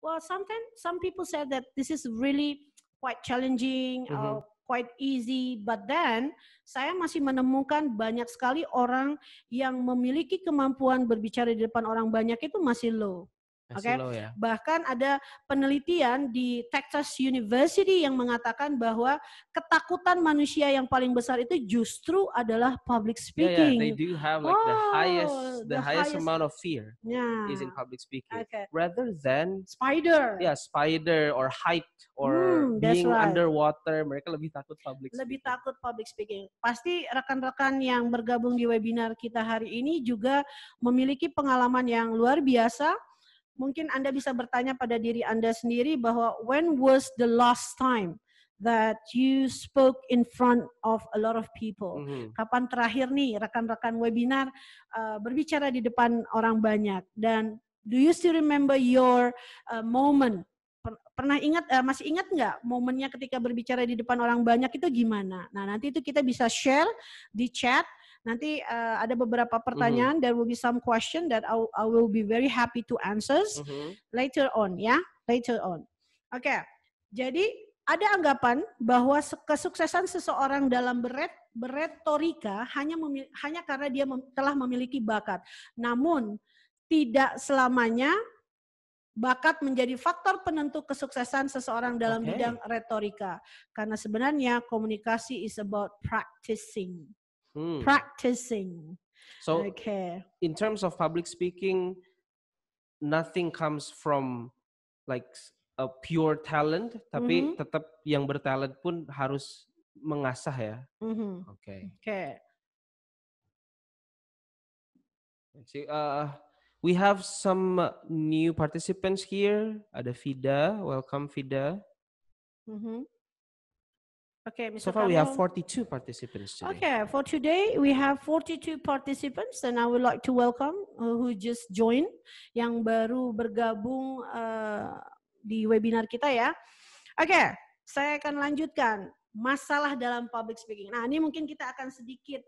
Well, sometimes some people said that this is really quite challenging, quite easy, but then saya masih menemukan banyak sekali orang yang memiliki kemampuan berbicara di depan orang banyak itu masih low. Oke, Ya. bahkan ada penelitian di Texas University yang mengatakan bahwa ketakutan manusia yang paling besar itu justru adalah public speaking. They do have like the highest amount of fear is in public speaking, rather than spider or height or being underwater. Mereka lebih takut public speaking. Pasti rekan-rekan yang bergabung di webinar kita hari ini juga memiliki pengalaman yang luar biasa. Mungkin Anda bisa bertanya pada diri Anda sendiri bahwa when was the last time that you spoke in front of a lot of people? Kapan terakhir nih rekan-rekan webinar berbicara di depan orang banyak? Dan do you still remember your moment? Masih ingat nggak momennya ketika berbicara di depan orang banyak itu gimana? Nah, nanti itu kita bisa share di chat. Nanti ada beberapa pertanyaan. There will be some question that I will be very happy to answers later on, ya, later on. Oke, jadi ada anggapan bahwa kesuksesan seseorang dalam beretorika hanya karena dia telah memiliki bakat. Namun tidak selamanya bakat menjadi faktor penentu kesuksesan seseorang dalam bidang retorika. Karena sebenarnya komunikasi is about practicing. Practicing. So, in terms of public speaking, nothing comes from like a pure talent, tapi tetap yang bertalent pun harus mengasah ya. We have some new participants here. Ada Fida, welcome Fida. So far we have 42 participants today. Okay, for today we have 42 participants, and I would like to welcome who just joined, yang baru bergabung di webinar kita ya. Oke, saya akan lanjutkan masalah dalam public speaking. Nah, ini mungkin kita akan sedikit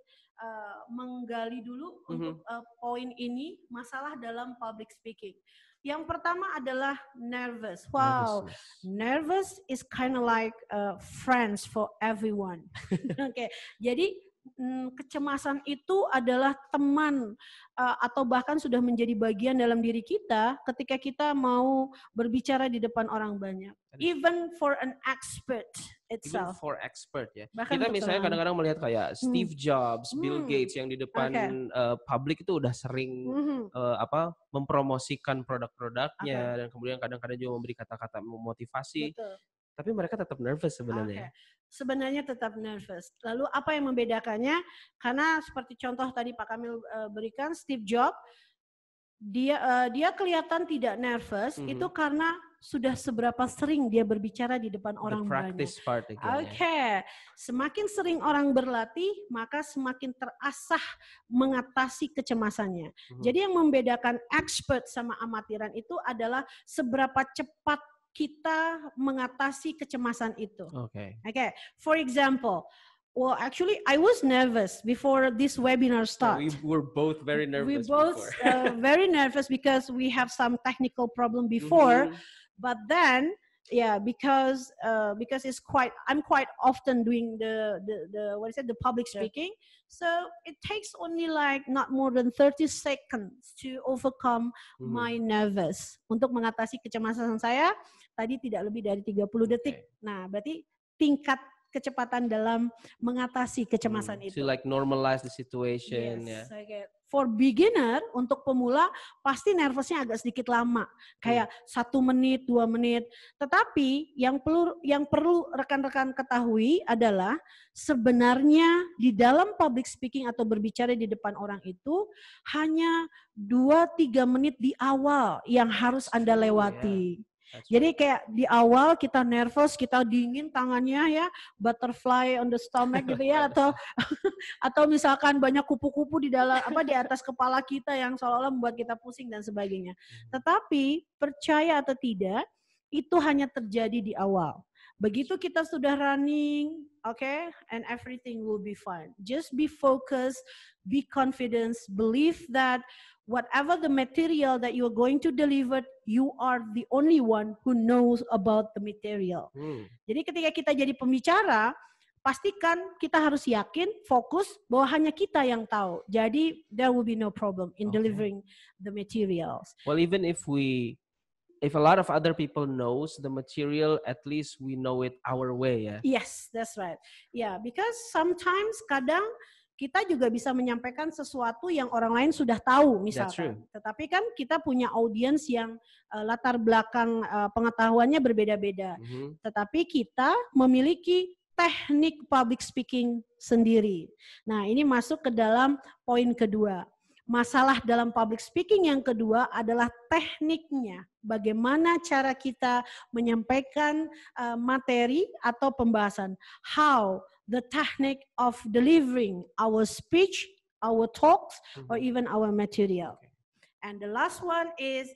menggali dulu untuk poin ini, masalah dalam public speaking. Yang pertama adalah nervous. Wow, nervous is kind of like friends for everyone. Jadi kecemasan itu adalah teman atau bahkan sudah menjadi bagian dalam diri kita ketika kita mau berbicara di depan orang banyak. Even for an expert itself. Even for expert ya. Bahkan kita misalnya kadang-kadang melihat kayak Steve Jobs, Bill Gates yang di depan publik itu udah sering mempromosikan produk-produknya dan kemudian kadang-kadang juga memberi kata-kata memotivasi. Tapi mereka tetap nervous sebenarnya. Sebenarnya tetap nervous. Lalu apa yang membedakannya? Karena seperti contoh tadi Pak Kamil berikan, Steve Jobs, dia kelihatan tidak nervous, itu karena sudah seberapa sering dia berbicara di depan orang banyak. Semakin sering orang berlatih, maka semakin terasah mengatasi kecemasannya. Jadi yang membedakan expert sama amatiran itu adalah seberapa cepat kita mengatasi kecemasan itu. For example, well, actually, I was nervous before this webinar started. We were both very nervous. Very nervous because we have some technical problem before, but then, because I'm quite often doing the public speaking. So it takes only like not more than 30 seconds to overcome my nervous. Untuk mengatasi kecemasan saya tadi tidak lebih dari 30 detik. Nah, berarti tingkat kecepatan dalam mengatasi kecemasan itu. To like normalize the situation. For beginner, untuk pemula pasti nervousnya agak sedikit lama, kayak 1 menit, 2 menit. Tetapi yang perlu rekan-rekan ketahui adalah sebenarnya di dalam public speaking atau berbicara di depan orang itu hanya 2-3 menit di awal yang harus Anda lewati. Jadi kayak di awal kita nervous, kita dingin tangannya ya, butterfly on the stomach gitu ya, atau misalkan banyak kupu-kupu di atas kepala kita yang seolah-olah membuat kita pusing dan sebagainya. Tetapi percaya atau tidak, itu hanya terjadi di awal. Begitu kita sudah running, okay, and everything will be fine. Just be focused, be confident, believe that whatever the material that you are going to deliver, you are the only one who knows about the material. Jadi ketika kita jadi pembicara, pastikan kita harus yakin, fokus bahwa hanya kita yang tahu. Jadi there will be no problem in delivering the materials. Well, even if a lot of other people knows the material, at least we know it our way, ya. Yes, that's right. Yeah, because sometimes kadang kita juga bisa menyampaikan sesuatu yang orang lain sudah tahu misalkan. Tetapi kan kita punya audiens yang latar belakang pengetahuannya berbeda-beda. Tetapi kita memiliki teknik public speaking sendiri. Nah, ini masuk ke dalam poin kedua. Masalah dalam public speaking yang kedua adalah tekniknya. Bagaimana cara kita menyampaikan materi atau pembahasan. How the technique of delivering our speech, our talks, or even our material. And the last one is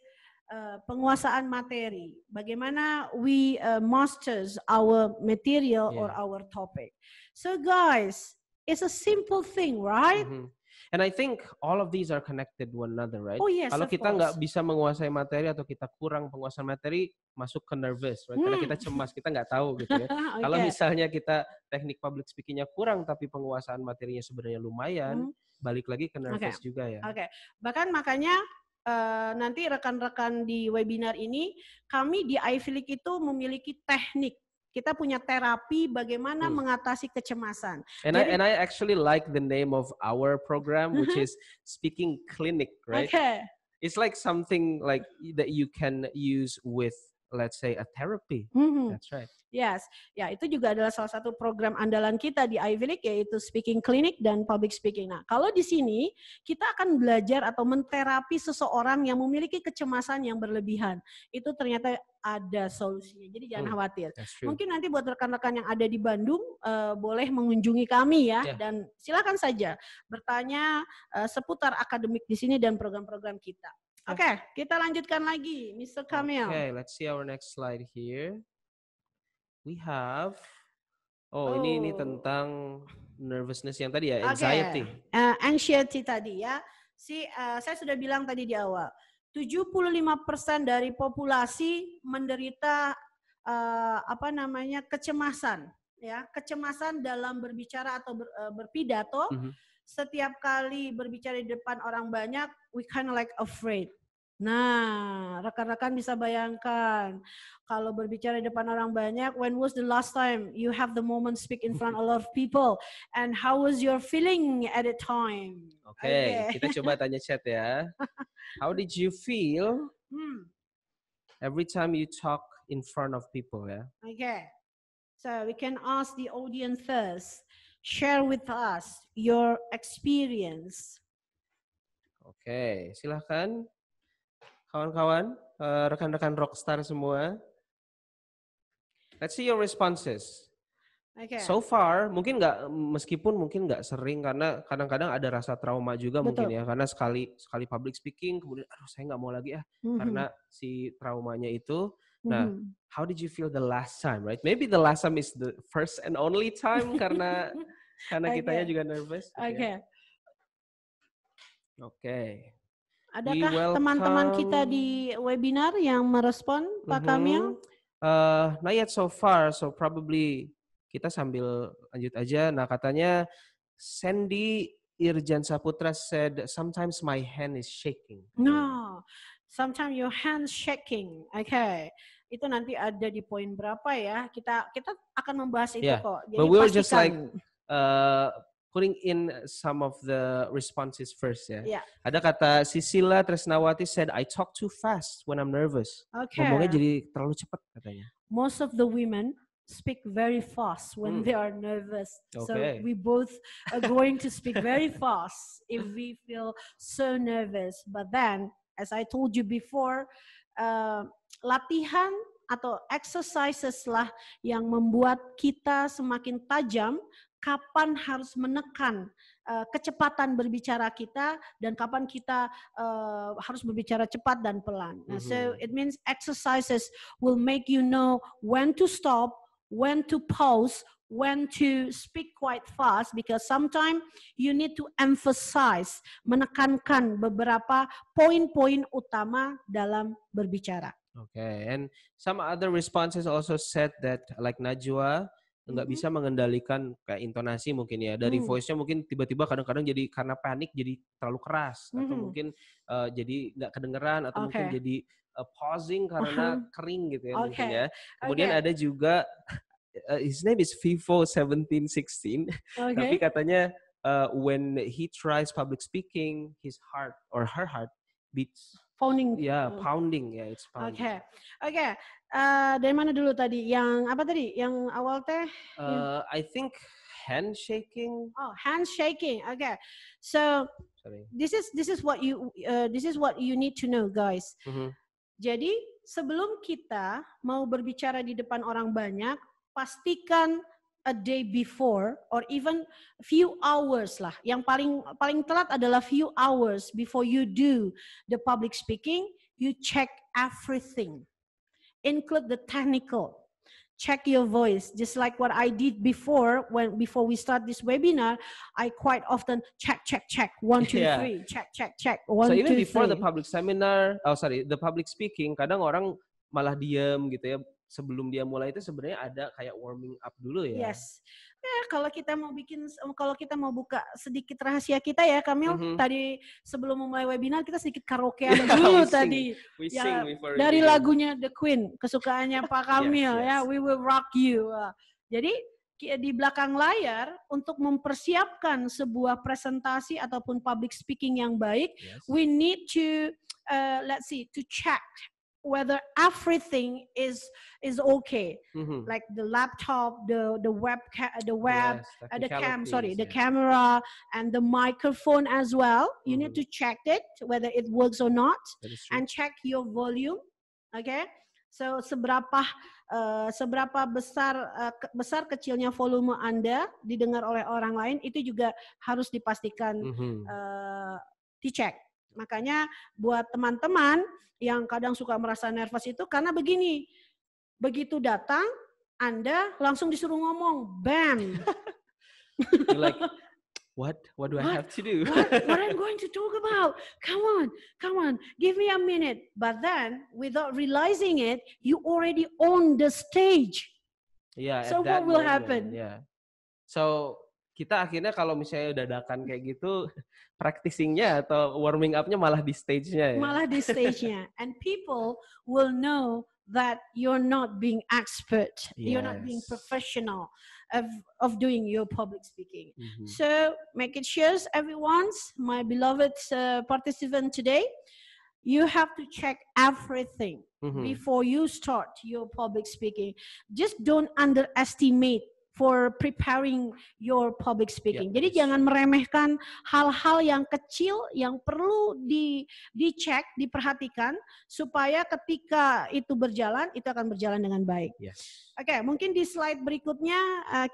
penguasaan materi. Bagaimana we masters our material or our topic. So guys, it's a simple thing, right? And I think all of these are connected one another, right? Oh yes, kalau kita nggak bisa menguasai materi atau kita kurang penguasaan materi, masuk ke nervous, right? Karena kita cemas, kita nggak tahu gitu ya. Kalau misalnya kita teknik public speakingnya kurang, tapi penguasaan materinya sebenarnya lumayan, balik lagi ke nervous juga ya. Bahkan makanya nanti rekan-rekan di webinar ini, kami di Ivy League itu memiliki teknik. Kita punya terapi bagaimana mengatasi kecemasan. And I actually like the name of our program, which is Speaking Clinic, right? It's like something like that you can use with, let's say, a therapy. That's right. Yes, ya itu juga adalah salah satu program andalan kita di Ivy League, yaitu Speaking Clinic dan Public Speaking. Nah, kalau di sini kita akan belajar atau menterapi seseorang yang memiliki kecemasan yang berlebihan. Itu ternyata ada solusinya, jadi jangan khawatir. Mungkin nanti buat rekan-rekan yang ada di Bandung boleh mengunjungi kami ya, dan silakan saja bertanya seputar akademik di sini dan program-program kita. Oke, kita lanjutkan lagi, Mr. Kamil. Okay, let's see our next slide here. We have, ini tentang nervousness yang tadi ya, anxiety. Anxiety tadi ya. Saya sudah bilang tadi di awal, 75% dari populasi menderita kecemasan, ya, kecemasan dalam berbicara atau berpidato. Setiap kali berbicara di depan orang banyak, we kind of like afraid. Nah, rekan-rekan bisa bayangkan kalau berbicara di depan orang banyak, when was the last time you have the moment speak in front of a lot of people, and how was your feeling at that time? Okay. Kita coba tanya chat ya. How did you feel every time you talk in front of people ya? Okay. So we can ask the audience first. Share with us your experience. Oke, silahkan kawan-kawan, rekan-rekan rockstar semua. Let's see your responses. Okay. So far, meskipun nggak sering, karena kadang-kadang ada rasa trauma juga. Betul. Mungkin ya, karena sekali public speaking, kemudian saya nggak mau lagi karena si traumanya itu. Nah, how did you feel the last time, right? Maybe the last time is the first and only time karena kitanya juga nervous. Oke. Adakah teman-teman kita di webinar yang merespon, Pak Kamil? Not yet so far, so probably kita sambil lanjut aja. Nah, katanya Sandy Irjan Saputra said, sometimes my hand is shaking. No, sometimes your hand shaking. Okay. Itu nanti ada di poin berapa ya? Kita akan membahas itu kok. Jadi but we were just like putting in some of the responses first ya. Ada kata Sisila Tresnawati said, I talk too fast when I'm nervous. Ngomongnya jadi terlalu cepat katanya. Most of the women speak very fast when they are nervous. So we both are going to speak very fast if we feel so nervous. But then, as I told you before, latihan atau exercises lah yang membuat kita semakin tajam kapan harus menekan kecepatan berbicara kita dan kapan kita harus berbicara cepat dan pelan. So it means exercises will make you know when to stop, when to pause, when to speak quite fast, because sometimes you need to emphasize, menekankan beberapa poin-poin utama dalam berbicara. Okay, and some other responses also said that like Najwa nggak bisa mengendalikan kayak intonasi mungkin ya, dari voice-nya mungkin tiba-tiba kadang-kadang jadi karena panik jadi terlalu keras, atau mungkin jadi nggak kedengeran, atau mungkin jadi pausing karena kering gitu ya mungkin ya. Kemudian ada juga his name is Vivo 1716. Tapi katanya when he tries public speaking, his heart or her heart beats pounding. Pounding. Yeah, it's pounding. Okay. Dari mana dulu tadi? Yang apa tadi? Yang awal teh? I think handshaking. Oh, handshaking. Okay. So this is what you need to know, guys. Jadi sebelum kita mau berbicara di depan orang banyak, pastikan a day before or even few hours lah. Yang paling telat adalah few hours before you do the public speaking, you check everything. Include the technical. Check your voice. Just like what I did before we start this webinar, I quite often check. 1, 2, 3. Check. 1, 2, 3. So even before the public seminar, the public speaking, kadang orang malah diam gitu ya. Sebelum dia mulai itu sebenarnya ada kayak warming up dulu ya. Yes. Kalau kita mau buka sedikit rahasia kita ya, Kamil, tadi sebelum memulai webinar kita sedikit karaokean dulu tadi. Dari lagunya The Queen, kesukaannya Pak Kamil ya, We Will Rock You. Jadi di belakang layar untuk mempersiapkan sebuah presentasi ataupun public speaking yang baik, we need to to check whether everything is okay, like the laptop, the camera, and the microphone as well. You need to check it whether it works or not, and check your volume. Okay, so seberapa besar kecilnya volume Anda didengar oleh orang lain, itu juga harus dipastikan dicek. Makanya buat teman-teman yang kadang suka merasa nervous itu karena begini, begitu datang Anda langsung disuruh ngomong, bam. You're like, what do I have to do? What I'm going to talk about? Come on, give me a minute. But then, without realizing it, you already on the stage. Yeah. So what will happen? Yeah. So kita akhirnya kalau misalnya dadakan kayak gitu, practicing-nya atau warming up-nya malah di stage-nya ya. Malah di stage-nya. And people will know that you're not being expert. You're not being professional of doing your public speaking. So make it sure, everyone, my beloved participant today, you have to check everything before you start your public speaking. Just don't underestimate for preparing your public speaking. Jadi jangan meremehkan hal-hal yang kecil yang perlu dicek, diperhatikan supaya ketika itu berjalan, itu akan berjalan dengan baik. Oke, mungkin di slide berikutnya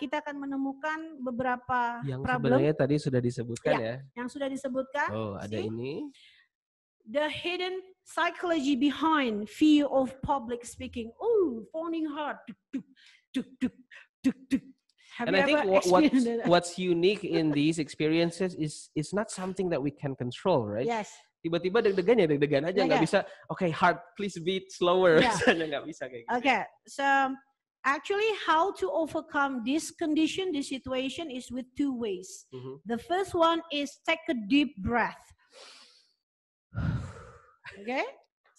kita akan menemukan beberapa yang problem. Sebenarnya tadi sudah disebutkan ya. Yang sudah disebutkan. Oh, ada ini. The hidden psychology behind fear of public speaking. Oh, phoning hard. And I think what's unique in these experiences is not something that we can control, right? Yes. Tiba-tiba deg-degan aja, nggak bisa. Okay, heart, please beat slower. Misalnya nggak bisa kayak gitu. Okay, so actually how to overcome this condition, this situation is with two ways. The first one is take a deep breath. Okay.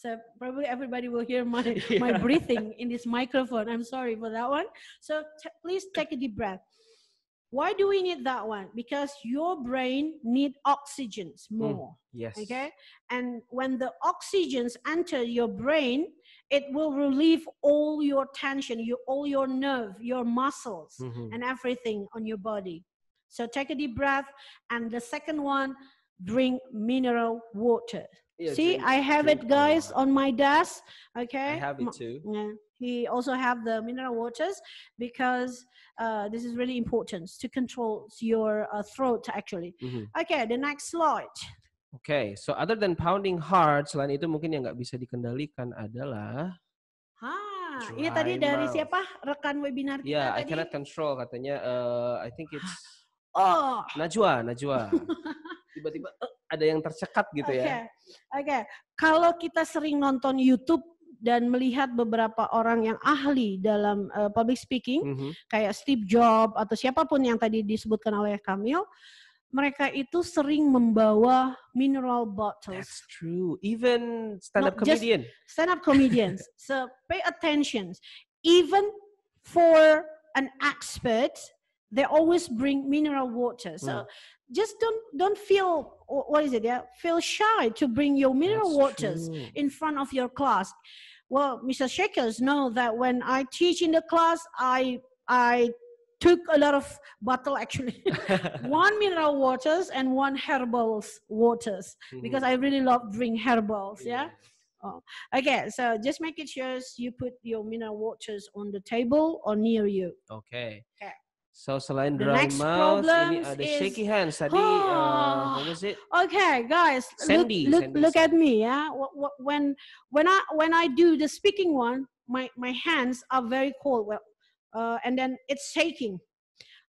So probably everybody will hear my breathing in this microphone. I'm sorry for that one. So please take a deep breath. Why do we need that one? Because your brain needs oxygens more. Yes. Okay. And when the oxygens enter your brain, it will relieve all your tension, all your nerve, your muscles, and everything on your body. So take a deep breath. And the second one, drink mineral water. See, I have it, guys, on my desk. Okay. I have it too. He also have the mineral waters because this is really important to control your throat, actually. Okay, the next slide. Okay, so other than pounding hard, selain itu mungkin yang nggak bisa dikendalikan adalah ini tadi dari siapa? Rekan webinar kita Yeah, tadi? I cannot control katanya. I think it's Najwa. Tiba-tiba ada yang tercekat gitu ya. Oke. Kalau kita sering nonton YouTube dan melihat beberapa orang yang ahli dalam public speaking, kayak Steve Jobs atau siapapun yang tadi disebutkan oleh Kamil, mereka itu sering membawa mineral bottles. That's true. Even stand-up comedian. Stand-up comedians. So pay attention. Even for an expert, they always bring mineral water. So just don't feel feel shy to bring your mineral waters in front of your class. Well, Mr. Shakers know that when I teach in the class, I took a lot of bottle actually. One mineral waters and one herbals waters because I really love drink herbals. Yeah. Okay, so just make it sure you put your mineral waters on the table or near you. Okay. So selain The dry next mouth, problem ini ada is shaky hands tadi. What was it? Okay, guys, Sandy. look at me. Yeah, when I do the speaking one, my hands are very cold. Well, and then it's shaking.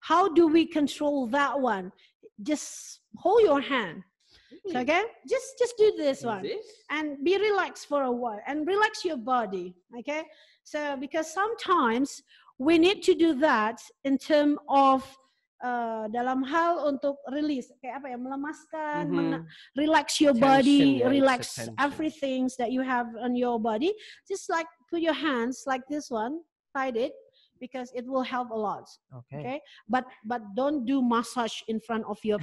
How do we control that one? Just hold your hand. So, okay, just do this one and be relaxed for a while and relax your body. Okay, so because sometimes we need to do that in terms of dalam hal untuk release, kayak apa ya, melemaskan, relax your body, relax everything that you have on your body. Just like put your hands like this one, tied it, because it will help a lot. Okay? But don't do massage in front of your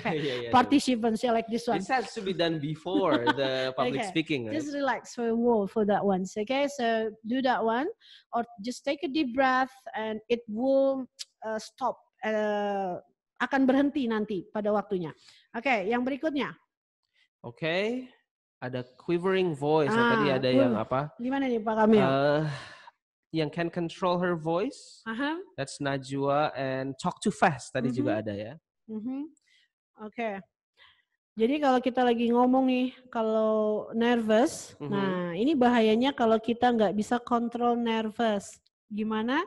participants like this one. This has to be done before the public speaking, right? Just relax for a while for that one. Okay, so do that one, or just take a deep breath, and it will stop. Akan berhenti nanti pada waktunya. Okay, yang berikutnya. Okay, ada quivering voice. Tadi ada yang apa? Gimana nih Pak Kamil? Yang can control her voice. That's Najwa, and talk too fast tadi juga ada ya. Okay. Jadi kalau kita lagi ngomong nih, kalau nervous, nah ini bahayanya kalau kita nggak bisa kontrol nervous. Gimana?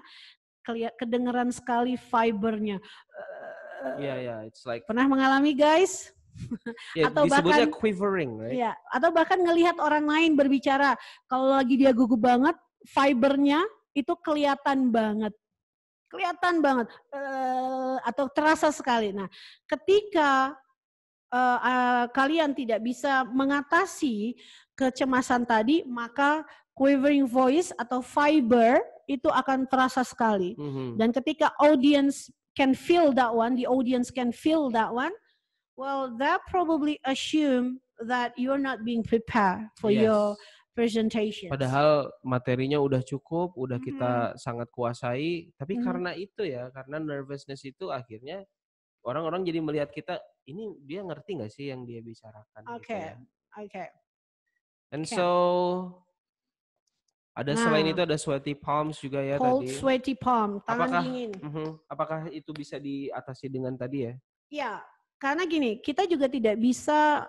Kedengeran sekali fibernya. It's like. Pernah mengalami guys? Atau disebutnya bahkan quivering, right? Iya, atau bahkan ngelihat orang lain berbicara, kalau lagi dia gugup banget, fibernya itu kelihatan banget, atau terasa sekali. Nah, ketika kalian tidak bisa mengatasi kecemasan tadi, maka quivering voice atau fiber itu akan terasa sekali. Dan ketika audience can feel that one, the audience can feel that one, well, that probably assume that you're not being prepared for your presentation. Padahal materinya udah cukup, udah kita sangat kuasai, tapi karena itu ya, karena nervousness itu akhirnya orang-orang jadi melihat kita, ini dia ngerti nggak sih yang dia bicarakan? Okay. And so ada selain itu ada sweaty palms juga ya cold tadi. Sweaty palm, tangan dingin. Apakah itu bisa diatasi dengan tadi ya? Ya, karena gini, kita juga tidak bisa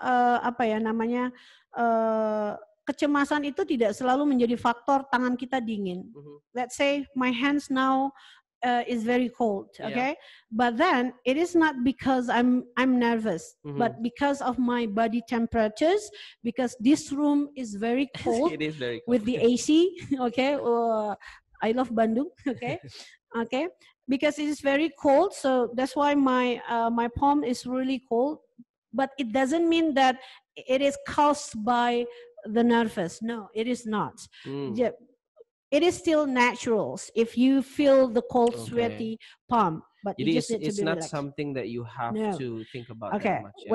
kecemasan itu tidak selalu menjadi faktor tangan kita dingin. Let's say my hands now is very cold, okay? But then it is not because I'm nervous, but because of my body temperatures, because this room is very cold. It is very cold. With the AC, okay? I love Bandung, okay? Okay? Because it is very cold, so that's why my palm is really cold. But it doesn't mean that it is caused by the nervous. No, it is not. It is still natural if you feel the cold, sweaty palm. But you just need to be not relaxed. Something that you have to think about that much. Yeah.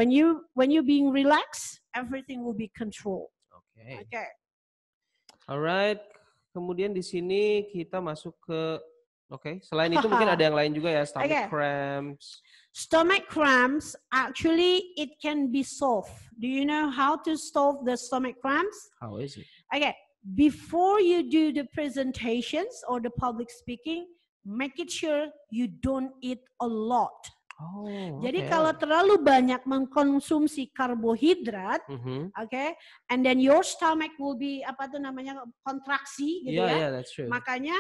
When you being relaxed, everything will be controlled. Okay. Alright. Kemudian di sini kita masuk ke selain itu mungkin ada yang lain juga ya, stomach cramps. Stomach cramps, actually it can be solved. Do you know how to solve the stomach cramps? How is it? Okay. Before you do the presentations or the public speaking, make it sure you don't eat a lot. Oh, Jadi okay. kalau terlalu banyak mengkonsumsi karbohidrat, okay, and then your stomach will be kontraksi gitu ya. Yeah, that's true. Makanya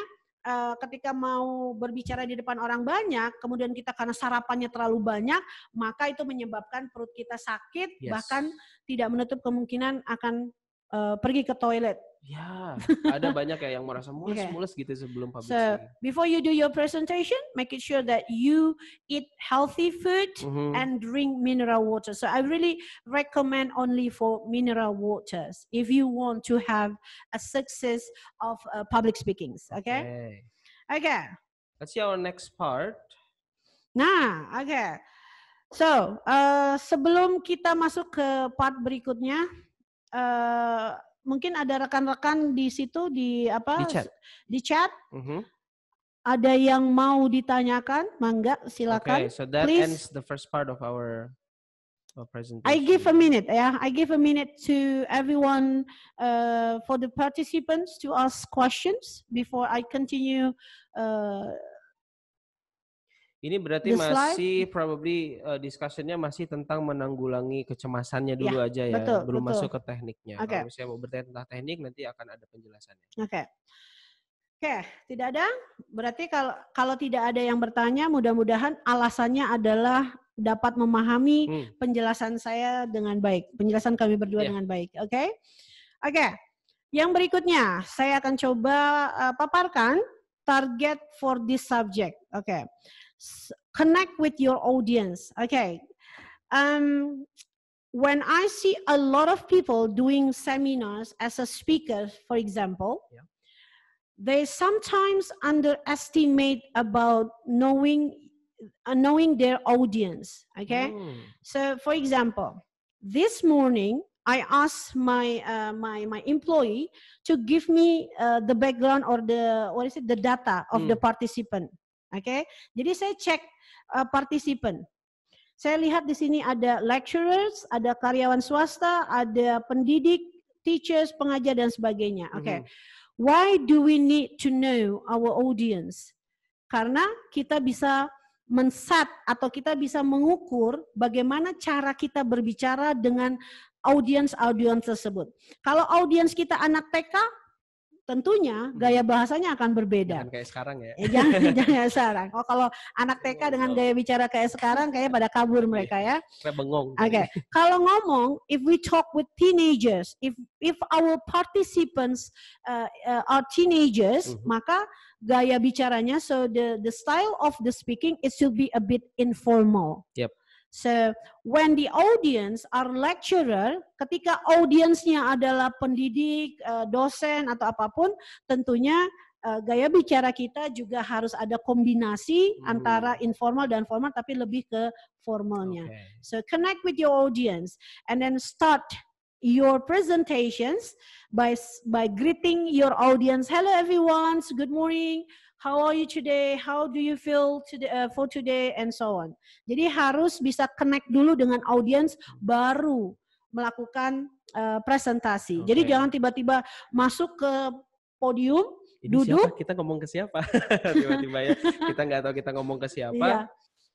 ketika mau berbicara di depan orang banyak, kemudian kita karena sarapannya terlalu banyak, maka itu menyebabkan perut kita sakit, bahkan tidak menutup kemungkinan akan pergi ke toilet. Ya, ada banyak ya yang merasa mules-mules gitu sebelum public So, speaking. before you do your presentation, make it sure that you eat healthy food and drink mineral water. So, I really recommend only for mineral waters if you want to have a success of public speakings. Okay? Okay. Let's see our next part. Nah, okay. So, sebelum kita masuk ke part berikutnya, mungkin ada rekan-rekan di situ di chat. Ada yang mau ditanyakan, mangga silakan. Okay, so that ends the first part of our presentation. I give a minute, I give a minute to everyone for the participants to ask questions before I continue. Ini berarti masih probably discussion-nya masih tentang menanggulangi kecemasannya dulu aja ya, belum masuk ke tekniknya. Kalau misalnya mau bertanya tentang teknik nanti akan ada penjelasannya. Oke, tidak ada. Berarti kalau tidak ada yang bertanya, mudah-mudahan alasannya adalah dapat memahami penjelasan saya dengan baik, penjelasan kami berdua dengan baik. Oke. Yang berikutnya saya akan coba paparkan target for this subject. Connect with your audience. When I see a lot of people doing seminars as a speaker, for example, they sometimes underestimate about knowing their audience. So, for example, this morning I asked my employee to give me the background or the data of the participant. Jadi saya cek partisipan. Saya lihat di sini ada lecturers, ada karyawan swasta, ada pendidik, teachers, pengajar dan sebagainya. Why do we need to know our audience? Karena kita bisa men-set atau kita bisa mengukur bagaimana cara kita berbicara dengan audiens tersebut. Kalau audiens kita anak TK, tentunya gaya bahasanya akan berbeda. Jangan kayak sekarang ya. Jangan sekarang. Kalau anak TK dengan gaya bicara kayak sekarang, kayak pada kabur mereka ya. Kayak bengong. Kalau ngomong, if we talk with teenagers, if our participants are teenagers, maka gaya bicaranya, so the style of the speaking, it should be a bit informal. So when the audience are lecturer, ketika audiensnya adalah pendidik, dosen atau apapun, tentunya gaya bicara kita juga harus ada kombinasi antara informal dan formal, tapi lebih ke formalnya. So connect with your audience and then start your presentations by greeting your audience. Hello everyone, good morning. How are you today? How do you feel for today? And so on. Jadi harus bisa connect dulu dengan audiens baru melakukan presentasi. Jadi jangan tiba-tiba masuk ke podium, duduk. Kita ngomong ke siapa? Tiba-tiba ya, kita nggak tahu kita ngomong ke siapa.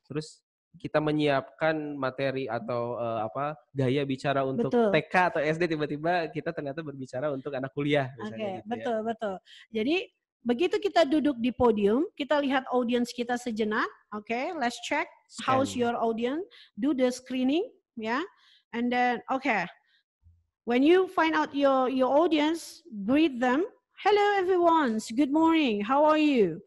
Terus kita menyiapkan materi atau gaya bicara untuk TK atau SD, tiba-tiba kita ternyata berbicara untuk anak kuliah. Betul. Jadi begitu kita duduk di podium, kita lihat audiens kita sejenak. Let's check how's your audience. Do the screening, and then when you find out your audience, greet them. Hello everyone, good morning. How are you?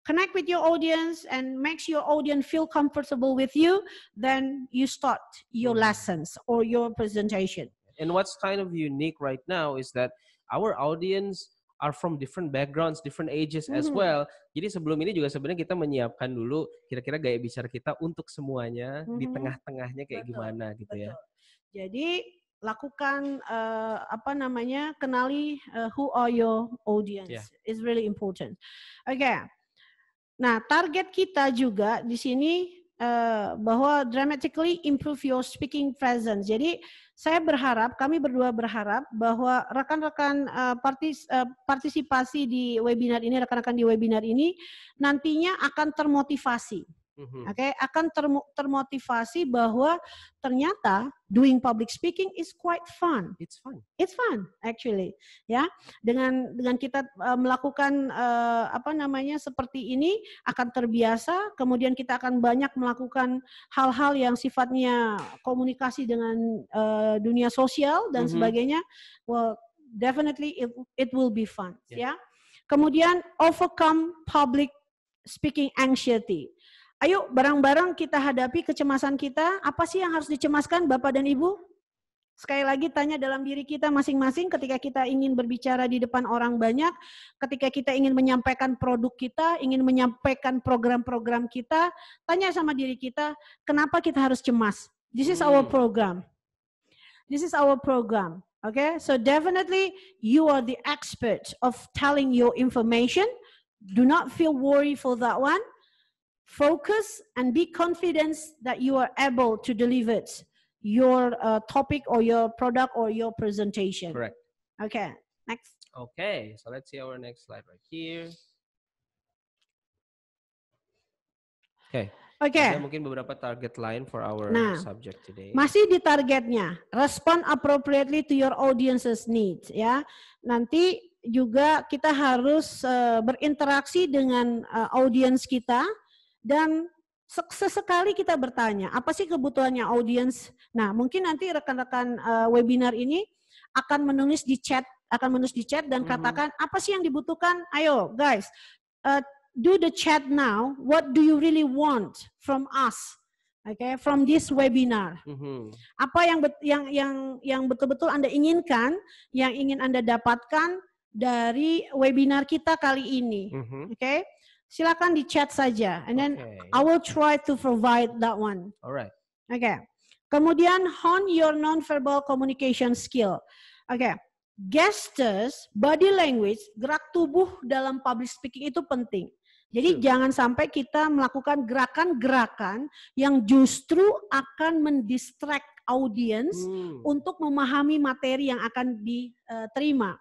Connect with your audience and makes your audience feel comfortable with you. Then you start your lessons or your presentation. And what's kind of unique right now is that our audience are from different backgrounds, different ages as well. Jadi sebelum ini juga sebenarnya kita menyiapkan dulu kira-kira gaya bicara kita untuk semuanya, di tengah-tengahnya kayak gimana gitu ya. Jadi lakukan kenali who are your audience. It's really important. Nah, target kita juga di sini bahwa dramatically improve your speaking presence. Jadi saya berharap, kami berdua berharap bahwa rekan-rekan partisipasi di webinar ini, rekan-rekan di webinar ini nantinya akan termotivasi. Oke, akan termotivasi bahwa ternyata doing public speaking is quite fun. It's fun. It's fun actually, ya. Dengan kita melakukan seperti ini akan terbiasa, kemudian kita akan banyak melakukan hal-hal yang sifatnya komunikasi dengan dunia sosial dan sebagainya. Well, definitely it will be fun, ya. Kemudian overcome public speaking anxiety. Ayo bareng-bareng kita hadapi kecemasan kita. Apa sih yang harus dicemaskan Bapak dan Ibu? Sekali lagi tanya dalam diri kita masing-masing ketika kita ingin berbicara di depan orang banyak, ketika kita ingin menyampaikan produk kita, ingin menyampaikan program-program kita, tanya sama diri kita, kenapa kita harus cemas? This is our program. This is our program. Okay? So definitely you are the expert of telling your information. Do not feel worried for that one. Focus and be confident that you are able to deliver your topic or your product or your presentation. Correct. Okay, next. Okay, so let's see our next slide right here. Okay. Ada mungkin beberapa target line for our subject today. Masih di targetnya, respond appropriately to your audience's needs, ya. Nanti juga kita harus berinteraksi dengan audience kita. Dan sesekali kita bertanya, apa sih kebutuhannya audiens? Nah, mungkin nanti rekan-rekan webinar ini akan menulis di chat dan katakan apa sih yang dibutuhkan? Ayo, guys, do the chat now. What do you really want from us? Okay, from this webinar. Apa yang betul-betul Anda inginkan, yang ingin Anda dapatkan dari webinar kita kali ini? Okay? Silakan di chat saja, and then I will try to provide that one. Alright. Okay. Kemudian hone your non-verbal communication skill. Okay. Gestures, body language, gerak tubuh dalam public speaking itu penting. Jadi jangan sampai kita melakukan gerakan-gerakan yang justru akan mendistract audience untuk memahami materi yang akan diterima.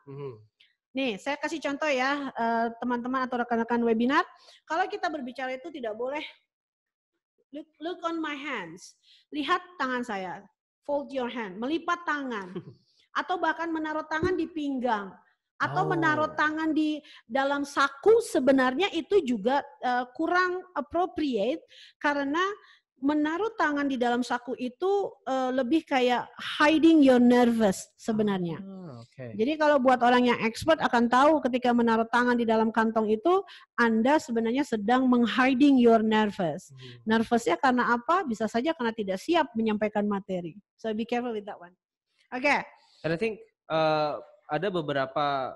Nih, saya kasih contoh ya, teman-teman atau rekan-rekan webinar. Kalau kita berbicara itu tidak boleh look on my hands. Lihat tangan saya. Fold your hand. Melipat tangan. Atau bahkan menaruh tangan di pinggang. Atau menaruh tangan di dalam saku, sebenarnya itu juga kurang appropriate karena menaruh tangan di dalam saku itu lebih kayak hiding your nervous sebenarnya. Jadi kalau buat orang yang expert akan tahu ketika menaruh tangan di dalam kantong itu Anda sebenarnya sedang menghiding your nervous. Nervousnya karena apa? Bisa saja karena tidak siap menyampaikan materi. So be careful with that one. Okay. And I think ada beberapa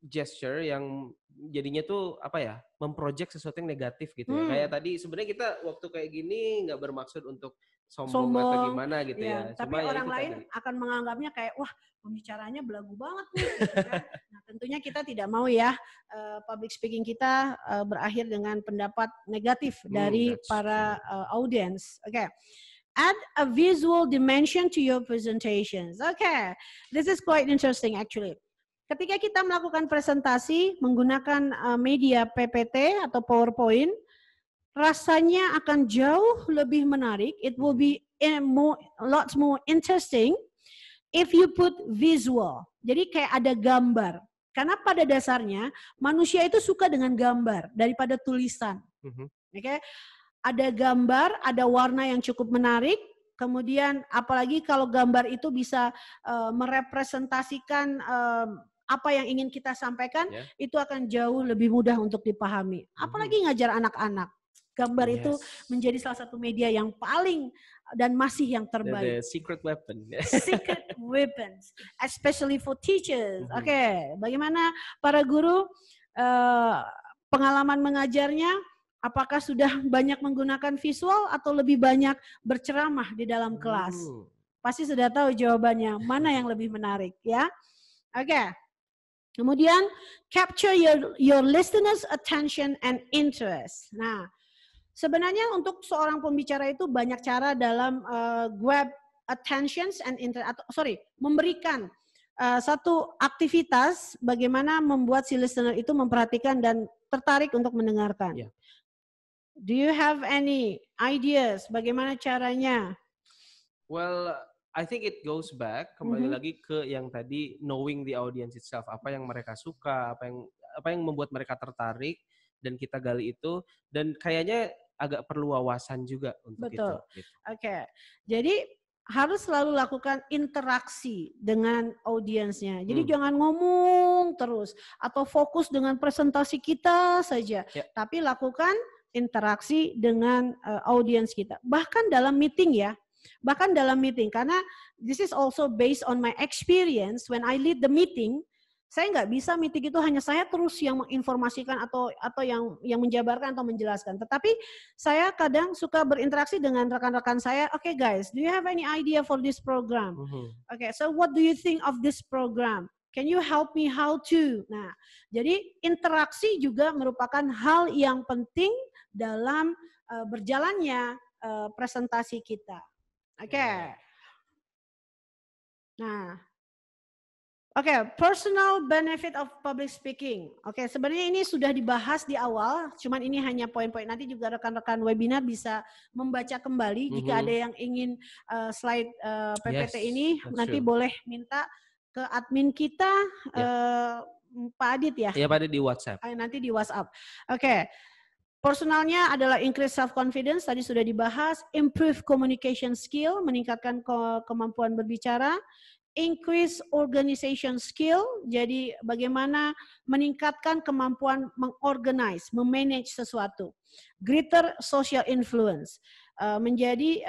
gesture yang jadinya tuh apa ya, memproject sesuatu yang negatif gitu ya. Kayak tadi sebenarnya kita waktu kayak gini nggak bermaksud untuk sombong atau gimana gitu ya. Tapi cuma orang ya lain akan menganggapnya kayak wah pembicaranya belagu banget nih. Gitu kan. Nah tentunya kita tidak mau ya public speaking kita berakhir dengan pendapat negatif dari para audience. Oke. Add a visual dimension to your presentations. Okay, this is quite interesting actually. Ketika kita melakukan presentasi menggunakan media PPT atau PowerPoint, rasanya akan jauh lebih menarik. It will be lots more interesting if you put visual. Jadi kayak ada gambar. Karena pada dasarnya manusia itu suka dengan gambar daripada tulisan. Okay? Ada gambar, ada warna yang cukup menarik. Kemudian apalagi kalau gambar itu bisa merepresentasikan apa yang ingin kita sampaikan, itu akan jauh lebih mudah untuk dipahami. Apalagi ngajar anak-anak. Gambar itu menjadi salah satu media yang paling dan masih yang terbaik. The secret weapon. Secret weapons, especially for teachers. Oke, bagaimana para guru pengalaman mengajarnya? Apakah sudah banyak menggunakan visual atau lebih banyak berceramah di dalam kelas? Pasti sudah tahu jawabannya, mana yang lebih menarik ya. Oke. Kemudian capture your listeners' attention and interest. Nah, sebenarnya untuk seorang pembicara itu banyak cara dalam grab attentions and interest, memberikan satu aktivitas bagaimana membuat si listener itu memperhatikan dan tertarik untuk mendengarkan. Do you have any ideas bagaimana caranya? Well, I think it goes back kembali lagi ke yang tadi, knowing the audience itself, apa yang mereka suka, apa yang membuat mereka tertarik, dan kita gali itu, dan kayaknya agak perlu wawasan juga untuk Betul. itu. Gitu. Oke. Jadi harus selalu lakukan interaksi dengan audiensnya. Jadi jangan ngomong terus atau fokus dengan presentasi kita saja, tapi lakukan interaksi dengan audiens kita. Bahkan dalam meeting ya. Bahkan dalam meeting, karena this is also based on my experience when I lead the meeting. Saya nggak bisa meeting itu hanya saya terus yang menginformasikan atau yang menjabarkan atau menjelaskan. Tetapi saya kadang suka berinteraksi dengan rekan-rekan saya. Okay guys, do you have any idea for this program? Okay, so what do you think of this program? Can you help me how to? Nah, jadi interaksi juga merupakan hal yang penting dalam berjalannya presentasi kita. Oke. Nah, personal benefit of public speaking. Sebenarnya ini sudah dibahas di awal, cuman ini hanya poin-poin. Nanti juga rekan-rekan webinar bisa membaca kembali. Jika ada yang ingin slide PPT ini, nanti boleh minta ke admin kita, Pak Adit ya? Iya, Pak Adit di WhatsApp. Nanti di WhatsApp. Personalnya adalah increase self-confidence, tadi sudah dibahas. Improve communication skill, meningkatkan kemampuan berbicara. Increase organization skill, jadi bagaimana meningkatkan kemampuan mengorganize, memanage sesuatu. Greater social influence, menjadi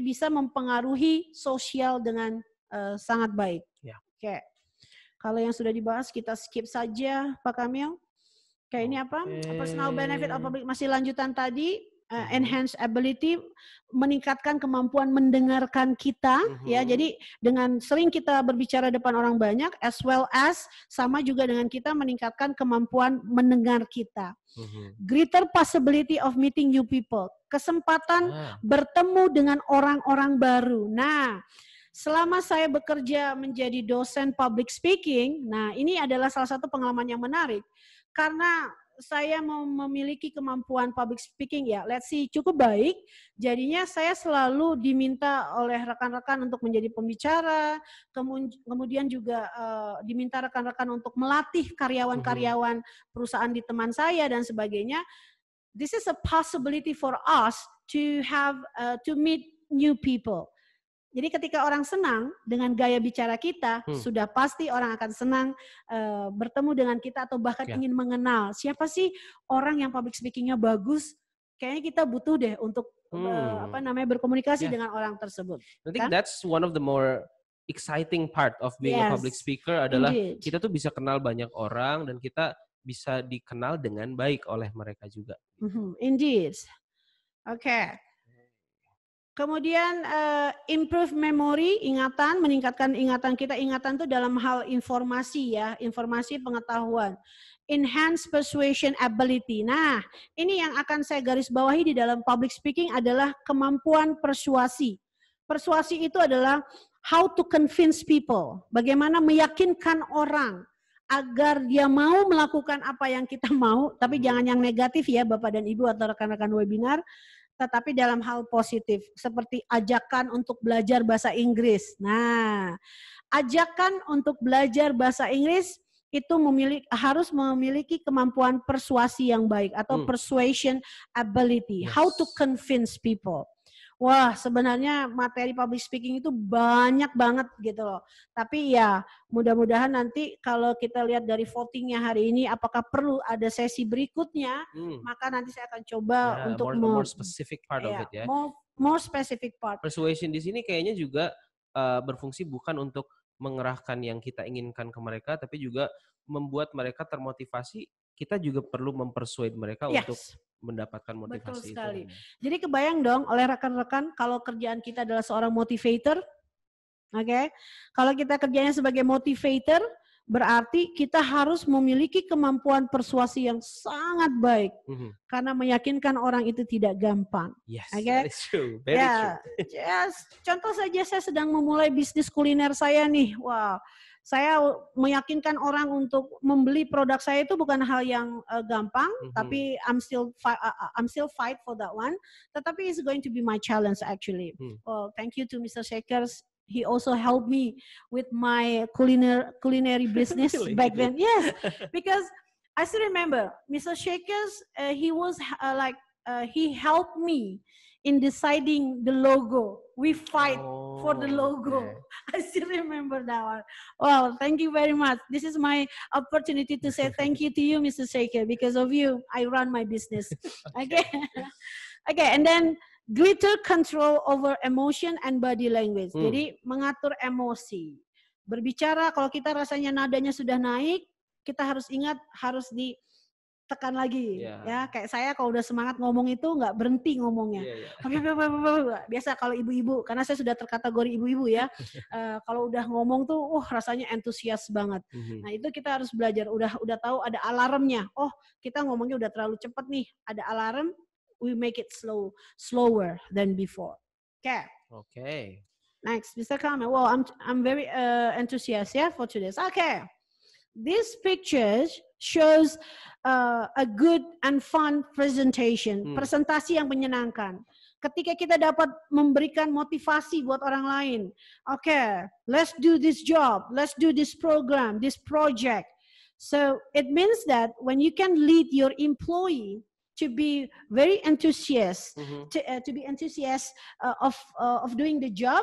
bisa mempengaruhi sosial dengan sangat baik. Oke. Kalau yang sudah dibahas kita skip saja, Pak Kamil. Kayak ini apa? Personal benefit of public, masih lanjutan tadi. Enhance ability, meningkatkan kemampuan mendengarkan kita, ya. Jadi dengan sering kita berbicara depan orang banyak, as well as sama juga dengan kita meningkatkan kemampuan mendengar kita. Greater possibility of meeting new people, kesempatan bertemu dengan orang-orang baru. Nah, selama saya bekerja menjadi dosen public speaking, nah ini adalah salah satu pengalaman yang menarik. Karena saya memiliki kemampuan public speaking ya, let's see, cukup baik. Jadinya saya selalu diminta oleh rekan-rekan untuk menjadi pembicara, kemudian juga diminta rekan-rekan untuk melatih karyawan-karyawan perusahaan di teman saya dan sebagainya. This is a possibility for us to have to meet new people. Jadi ketika orang senang dengan gaya bicara kita, sudah pasti orang akan senang bertemu dengan kita atau bahkan ingin mengenal siapa sih orang yang public speaking-nya bagus. Kayaknya kita butuh deh untuk berkomunikasi dengan orang tersebut. I think that's one of the more exciting part of being a public speaker adalah kita tuh bisa kenal banyak orang dan kita bisa dikenal dengan baik oleh mereka juga. Indeed. Oke. Kemudian improve memory, ingatan, meningkatkan ingatan kita. Ingatan itu dalam hal informasi ya, informasi pengetahuan. Enhance persuasion ability. Nah, ini yang akan saya garis bawahi di dalam public speaking adalah kemampuan persuasi. Persuasi itu adalah how to convince people. Bagaimana meyakinkan orang agar dia mau melakukan apa yang kita mau, tapi jangan yang negatif ya Bapak dan Ibu atau rekan-rekan webinar. Tetapi dalam hal positif, seperti ajakan untuk belajar bahasa Inggris. Nah, ajakan untuk belajar bahasa Inggris itu harus memiliki kemampuan persuasi yang baik atau persuasion ability, how to convince people. Wah, sebenarnya materi public speaking itu banyak banget gitu loh. Tapi ya mudah-mudahan nanti kalau kita lihat dari votingnya hari ini, apakah perlu ada sesi berikutnya, maka nanti saya akan coba untuk more specific part of it ya. More specific part. Persuasion di sini kayaknya juga berfungsi bukan untuk mengerahkan yang kita inginkan ke mereka, tapi juga membuat mereka termotivasi. Kita juga perlu mempersuade mereka untuk mendapatkan motivasi. Betul sekali. Jadi kebayang dong oleh rekan-rekan kalau kerjaan kita adalah seorang motivator. Oke. Kalau kita kerjanya sebagai motivator, berarti kita harus memiliki kemampuan persuasi yang sangat baik. Karena meyakinkan orang itu tidak gampang. Yes, that is true. Very true. Contoh saja saya sedang memulai bisnis kuliner saya nih. Wow. Saya meyakinkan orang untuk membeli produk saya itu bukan hal yang gampang, tapi I'm still fight for that one. Tetapi it's going to be my challenge actually. Well, thank you to Mr. Shakers. He also helped me with my culinary business back then. Yes, because I still remember Mr. Shakers. He was he helped me in deciding the logo. We fight for the logo. Okay. I still remember that one. Well, thank you very much. This is my opportunity to say thank you to you, Mr. Shaker. Because of you, I run my business. Okay. Okay, and then greater control over emotion and body language. Jadi mengatur emosi. Berbicara kalau kita rasanya nadanya sudah naik, kita harus ingat harus tekan lagi, ya kayak saya kalau udah semangat ngomong itu nggak berhenti ngomongnya. Biasa kalau ibu-ibu, karena saya sudah terkategori ibu-ibu ya, kalau udah ngomong tuh, rasanya antusias banget. Nah itu kita harus belajar, udah tahu ada alarmnya. Oh kita ngomongnya udah terlalu cepat nih, ada alarm, we make it slower than before. Okay. Next, Mr. Kamel. Well, I'm very enthusiastic for today's. Okay. This picture shows a good and fun presentation. Presentasi yang menyenangkan. Ketika kita dapat memberikan motivasi buat orang lain. Okay, let's do this job. Let's do this program, this project. So it means that when you can lead your employee to be very enthusiastic, to be enthusiastic of doing the job,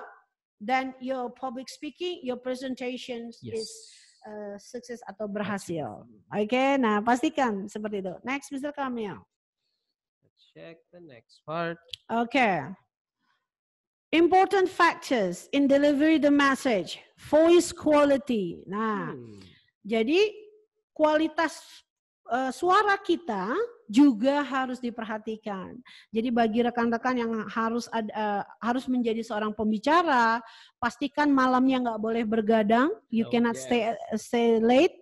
then your public speaking, your presentations is sukses atau berhasil. Oke, nah pastikan seperti itu. Next, Mr. Kamil. Let's check the next part. Okay. Important factors in delivery the message. Voice quality. Nah, jadi kualitas suara kita juga harus diperhatikan. Jadi bagi rekan-rekan yang harus menjadi seorang pembicara, pastikan malamnya nggak boleh bergadang. You cannot stay late.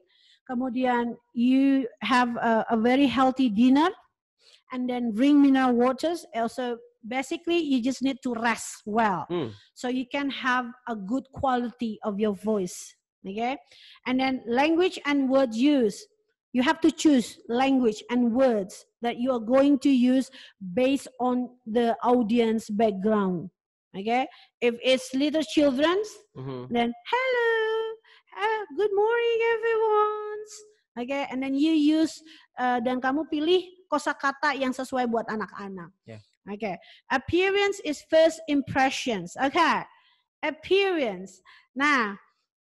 Kemudian you have a very healthy dinner, and then drink mineral waters. Also, basically you just need to rest well, so you can have a good quality of your voice. Okay, and then language and word use. You have to choose language and words that you are going to use based on the audience background. Okay, if it's little children's, then hello, good morning everyone. Okay, and then you use dan kamu pilih kosakata yang sesuai buat anak-anak. Okay, appearance is first impressions. Okay, appearance. Nah,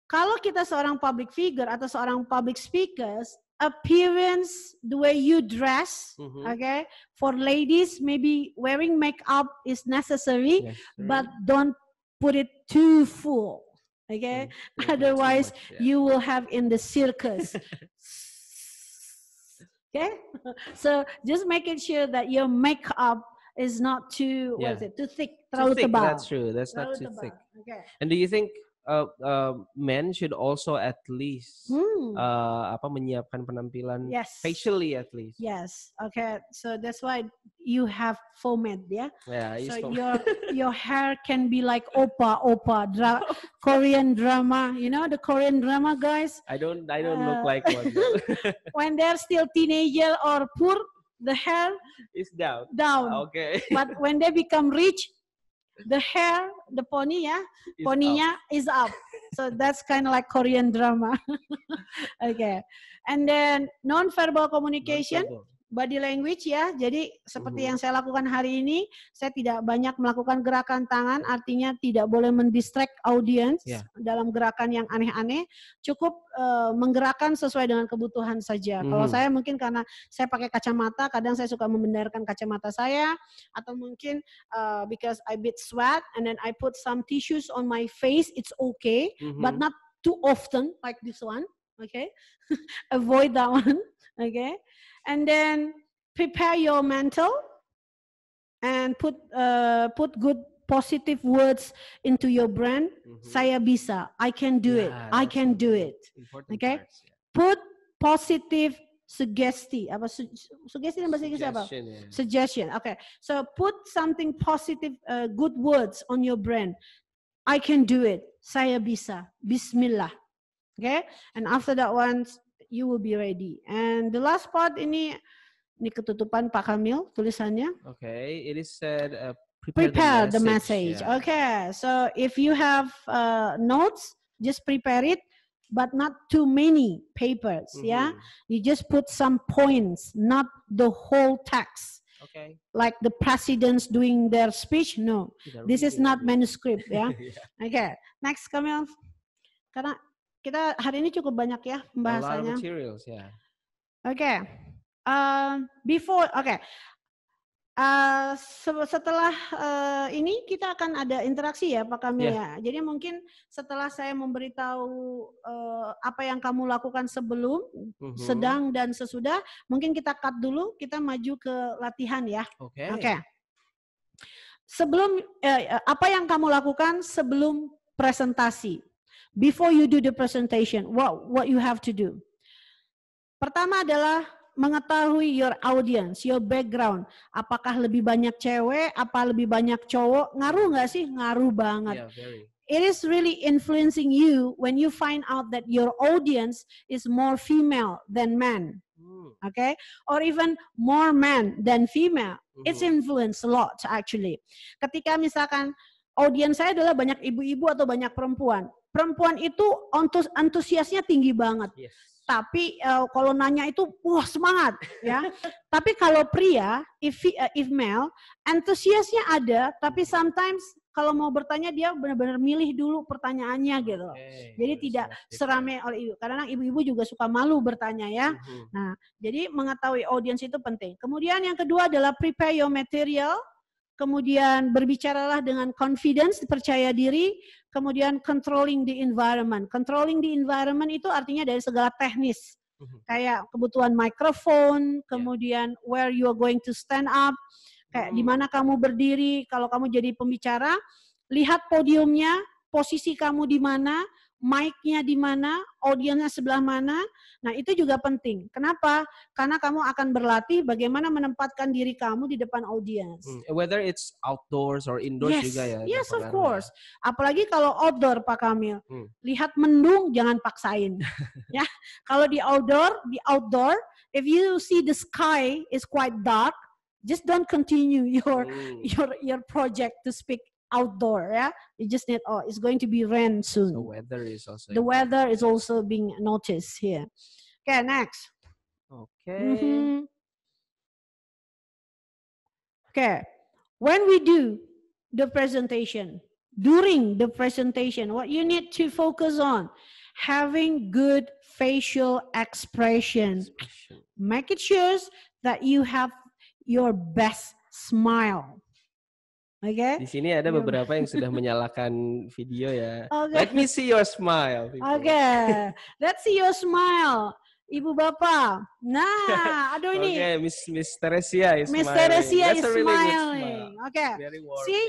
kalau kita seorang public figure atau seorang public speakers, appearance, the way you dress, okay, for ladies, maybe wearing makeup is necessary, but don't put it too full, okay, otherwise you will have in the circus. Okay, so just making sure that your makeup is not too, too thick, terlalu tebal. That's true, that's not too thick. Okay. And do you think men should also at least menyiapkan penampilan facially at least? Yes. Okay. So that's why you have pomade, yeah. Yeah. So your hair can be like oppa Korean drama. You know the Korean drama guys. I don't look like one. When they're still teenager or poor, the hair is down. Okay. But when they become rich, the hair, the poninya is up. So that's kind of like Korean drama. Okay. And then non-verbal communication, body language ya. Jadi seperti yang saya lakukan hari ini, saya tidak banyak melakukan gerakan tangan, artinya tidak boleh mendistract audience dalam gerakan yang aneh-aneh. Cukup menggerakkan sesuai dengan kebutuhan saja. Kalau saya mungkin karena saya pakai kacamata, kadang saya suka membenarkan kacamata saya, atau mungkin because I bit sweat and then I put some tissues on my face, it's okay, but not too often like this one. Okay, avoid that one. Okay. And then prepare your mental and put good positive words into your brain. Saya bisa, I can do it, I can do it. Okay, put positive suggestion. Apa suggestion bahasa Inggris apa? Suggestion. Okay, so put something positive, good words on your brain. I can do it. Saya bisa. Bismillah. Okay, and after that one you will be ready. And the last part ini ketutupan Pak Kamil tulisannya. Okay, it is said prepare the message. Yeah. Okay, so if you have notes, just prepare it, but not too many papers. Yeah, you just put some points, not the whole text. Okay. Like the presidents doing their speech. No, this is not manuscript. Yeah. Yeah. Okay, next Kamil. Karena kita hari ini cukup banyak ya pembahasannya. A lot of materials, yeah. Okay. Before, okay. Setelah ini kita akan ada interaksi ya Pak Kamil ya. Jadi mungkin setelah saya memberitahu apa yang kamu lakukan sebelum, sedang dan sesudah, mungkin kita cut dulu, kita maju ke latihan ya. Oke. Okay. Sebelum apa yang kamu lakukan sebelum presentasi? Before you do the presentation, what you have to do? Pertama adalah mengetahui your audience, your background. Apakah lebih banyak cewek, apa lebih banyak cowok? Ngaruh nggak sih? Ngaruh banget. Yeah, very. It is really influencing you when you find out that your audience is more female than men. Okay? Or even more men than female. It's influenced a lot actually. Ketika misalkan audiens saya adalah banyak ibu-ibu atau banyak perempuan. Perempuan itu antusiasnya tinggi banget. Yes. Tapi kalau nanya itu wah semangat ya. Tapi kalau pria, if male, antusiasnya ada, tapi sometimes kalau mau bertanya dia benar-benar milih dulu pertanyaannya gitu. Jadi tidak seramai oleh ibu. Karena ibu-ibu juga suka malu bertanya ya. Nah, jadi mengetahui audiens itu penting. Kemudian yang kedua adalah prepare your material. Kemudian berbicaralah dengan confidence, percaya diri, kemudian controlling the environment. Controlling the environment itu artinya dari segala teknis. Kayak kebutuhan mikrofon, kemudian where you are going to stand up, kayak di mana kamu berdiri, kalau kamu jadi pembicara, lihat podiumnya, posisi kamu di mana, mic-nya di mana, audiensnya sebelah mana. Nah, itu juga penting. Kenapa? Karena kamu akan berlatih bagaimana menempatkan diri kamu di depan audiens. Whether it's outdoors or indoors juga ya. Yes, of course. Apalagi kalau outdoor, Pak Kamil. Lihat mendung, jangan paksain. Ya, kalau di outdoor, if you see the sky is quite dark, just don't continue your project to speak outdoor, yeah. You just need it's going to be rain soon. The weather is also being noticed here. Okay, next. Okay. Okay. When we do the presentation, during the presentation, what you need to focus on, having good facial expression. Make it sure that you have your best smile. Okay. Di sini ada beberapa yang sudah menyalakan video ya. Okay. Let me see your smile. Okay. Let's see your smile. Ibu bapak. Nah, aduh ini. Okay, Miss Teresia is Miss smiling. Teresia is really smiling. Okay. Very See,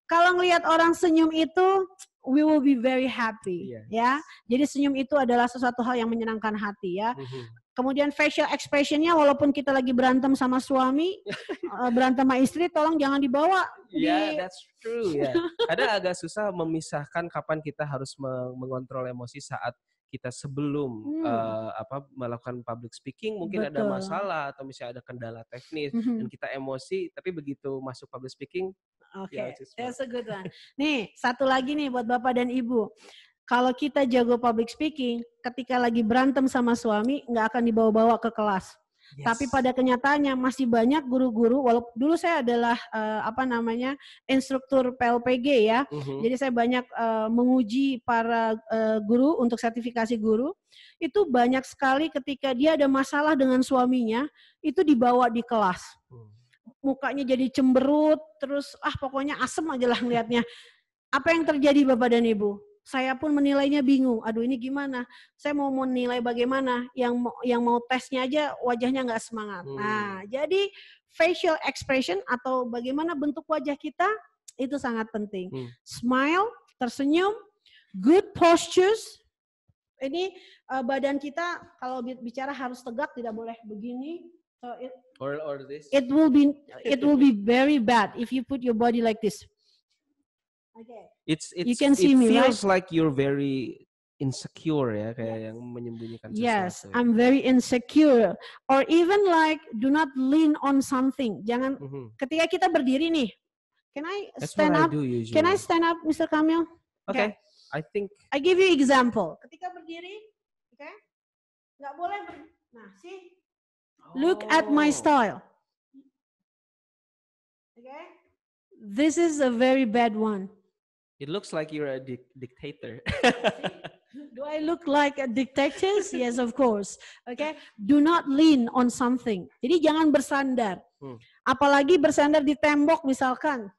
kalau ngelihat orang senyum itu, we will be very happy. Yes. Ya. Jadi senyum itu adalah sesuatu hal yang menyenangkan hati ya. Kemudian facial expression-nya walaupun kita lagi berantem sama suami, berantem sama istri, tolong jangan dibawa. That's true ya. Kadang agak susah memisahkan kapan kita harus mengontrol emosi saat kita sebelum melakukan public speaking, mungkin ada masalah atau misalnya ada kendala teknis dan kita emosi, tapi begitu masuk public speaking, that's a good one. Nih, satu lagi nih buat Bapak dan Ibu. Kalau kita jago public speaking, ketika lagi berantem sama suami, nggak akan dibawa-bawa ke kelas. Yes. Tapi pada kenyataannya masih banyak guru-guru, walaupun dulu saya adalah instruktur PLPG ya. Jadi saya banyak menguji para guru untuk sertifikasi guru. Itu banyak sekali ketika dia ada masalah dengan suaminya, itu dibawa di kelas. Mukanya jadi cemberut, terus pokoknya asem aja lah ngelihatnya. Apa yang terjadi Bapak dan Ibu? Saya pun menilainya bingung. Aduh ini gimana? Saya mau menilai bagaimana? Yang mau tesnya aja wajahnya nggak semangat. Nah, jadi facial expression atau bagaimana bentuk wajah kita itu sangat penting. Smile, tersenyum, good postures. Ini badan kita kalau bicara harus tegak, tidak boleh begini. So or this. It will be very bad if you put your body like this. Okay. You can see me, feels right? Like you're very insecure ya, kayak yang menyembunyikan sesuatu. Yes, I'm very insecure. Or even like, do not lean on something. Jangan, ketika kita berdiri nih, can I stand up? Can I stand up, Mr. Kamil? Okay. I think. I give you example. Ketika berdiri, okay, nggak boleh nah, see, look at my style. Okay, this is a very bad one. It looks like you're a dictator. Do I look like a dictator? Yes, of course. Okay, do not lean on something. Jadi jangan bersandar. Apalagi bersandar di tembok misalkan.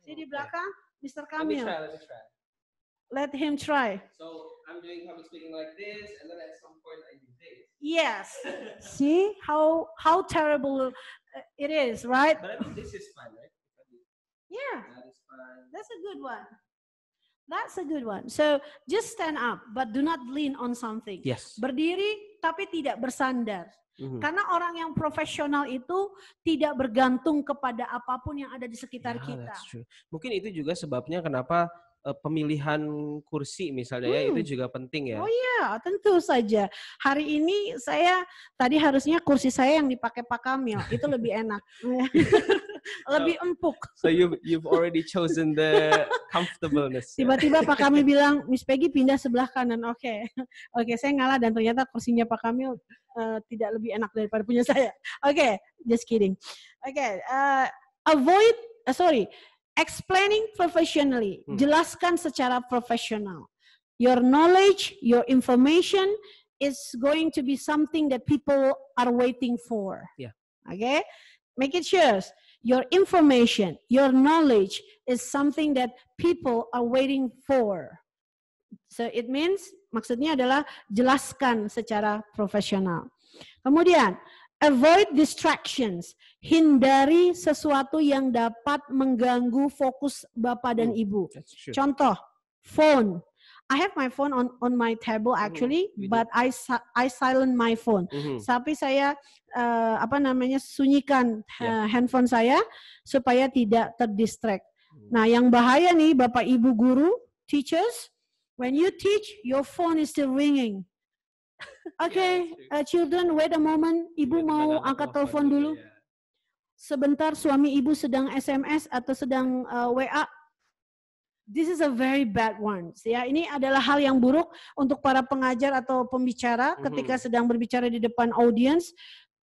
See di belakang, Mr. Kamil. Let me try. Let him try. So I'm doing public speaking like this, and then at some point I do this. Yes. See how terrible it is, right? But I mean, this is fine, right? Yeah. That is fine. That's a good one. That's a good one. So just stand up, but do not lean on something. Yes. Berdiri tapi tidak bersandar. Karena orang yang profesional itu tidak bergantung kepada apapun yang ada di sekitar kita. That's true. Mungkin itu juga sebabnya kenapa pemilihan kursi misalnya ya itu juga penting ya. Oh iya, tentu saja. Hari ini saya tadi harusnya kursi saya yang dipakai Pak Kamil, itu lebih enak. Lebih empuk. So you've already chosen the comfortableness. Tiba-tiba Pak Kamil bilang, Miss Peggy pindah sebelah kanan. Oke, saya ngalah dan ternyata kursinya Pak Kamil tidak lebih enak daripada punya saya. Oke, just kidding. Oke, explaining professionally. Jelaskan secara profesional. Your knowledge, your information is going to be something that people are waiting for. Yeah. Okay? Make it sure. Your information, your knowledge is something that people are waiting for. So it means, maksudnya adalah jelaskan secara profesional. Kemudian, avoid distractions. Hindari sesuatu yang dapat mengganggu fokus Bapak dan Ibu. Contoh, phone. I have my phone on my table actually, but I silent my phone. Tapi saya sunyikan handphone saya supaya tidak terdistract. Nah, yang bahaya nih Bapak Ibu guru, teachers, when you teach, your phone is still ringing. Okay, children, wait a moment. Ibu mau angkat telepon dulu. Sebentar, suami ibu sedang SMS atau sedang WA. This is a very bad one. Ya, ini adalah hal yang buruk untuk para pengajar atau pembicara ketika sedang berbicara di depan audience.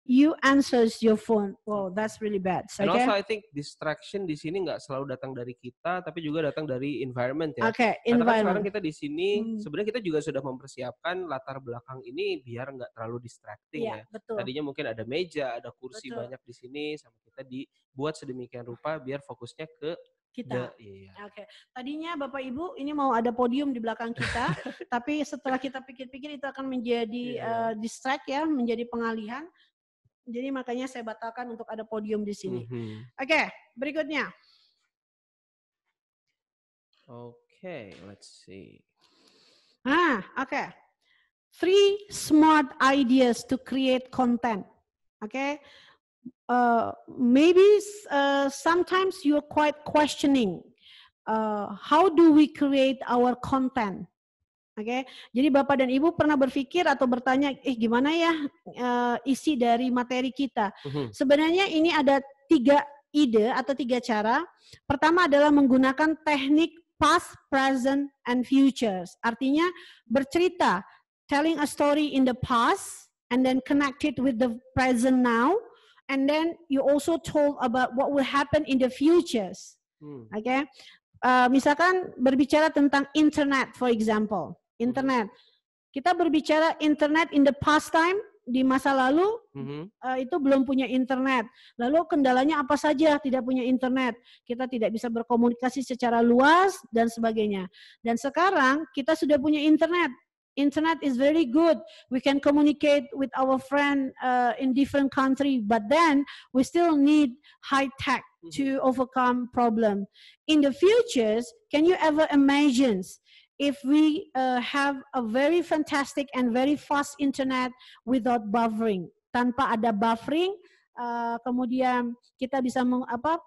You answers your phone. Wow, that's really bad. And also I think distraction di sini nggak selalu datang dari kita, tapi juga datang dari environment ya. Okay, karena kan sekarang kita di sini, sebenarnya kita juga sudah mempersiapkan latar belakang ini biar nggak terlalu distracting ya. Betul. Tadinya mungkin ada meja, ada kursi banyak di sini, sama kita dibuat sedemikian rupa biar fokusnya ke kita. Oke. Tadinya Bapak Ibu ini mau ada podium di belakang kita, tapi setelah kita pikir-pikir itu akan menjadi distract ya, menjadi pengalihan. Jadi makanya saya batalkan untuk ada podium di sini. Oke, berikutnya. Okay, let's see. Okay. 3 smart ideas to create content. Okay. Maybe sometimes you're quite questioning how do we create our content. Oke, jadi Bapak dan Ibu pernah berpikir atau bertanya, gimana ya isi dari materi kita? Sebenarnya ini ada 3 ide atau 3 cara. Pertama adalah menggunakan teknik past, present, and futures. Artinya bercerita, telling a story in the past, and then connect it with the present now. And then you also told about what will happen in the futures. Okay? Misalkan berbicara tentang internet, for example. Internet. Kita berbicara internet in the past time, di masa lalu, itu belum punya internet. Lalu kendalanya apa saja tidak punya internet. Kita tidak bisa berkomunikasi secara luas, dan sebagainya. Dan sekarang kita sudah punya internet. Internet is very good. We can communicate with our friend in different country, but then we still need high tech to overcome problem. In the futures, can you ever imagine if we have a very fantastic and very fast internet without buffering? Tanpa ada buffering, kemudian kita bisa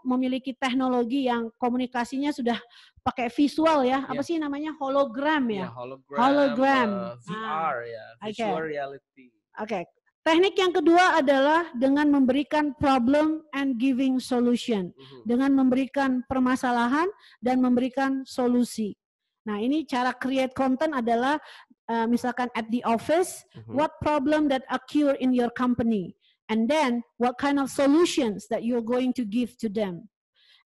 memiliki teknologi yang komunikasinya sudah pakai visual ya, apa sih namanya, hologram ya? Hologram, VR ya, visual reality. Oke. Teknik yang kedua adalah dengan memberikan problem and giving solution, dengan memberikan permasalahan dan memberikan solusi. Nah, ini cara create content adalah misalkan at the office, what problem that occur in your company, and then what kind of solutions that you're going to give to them.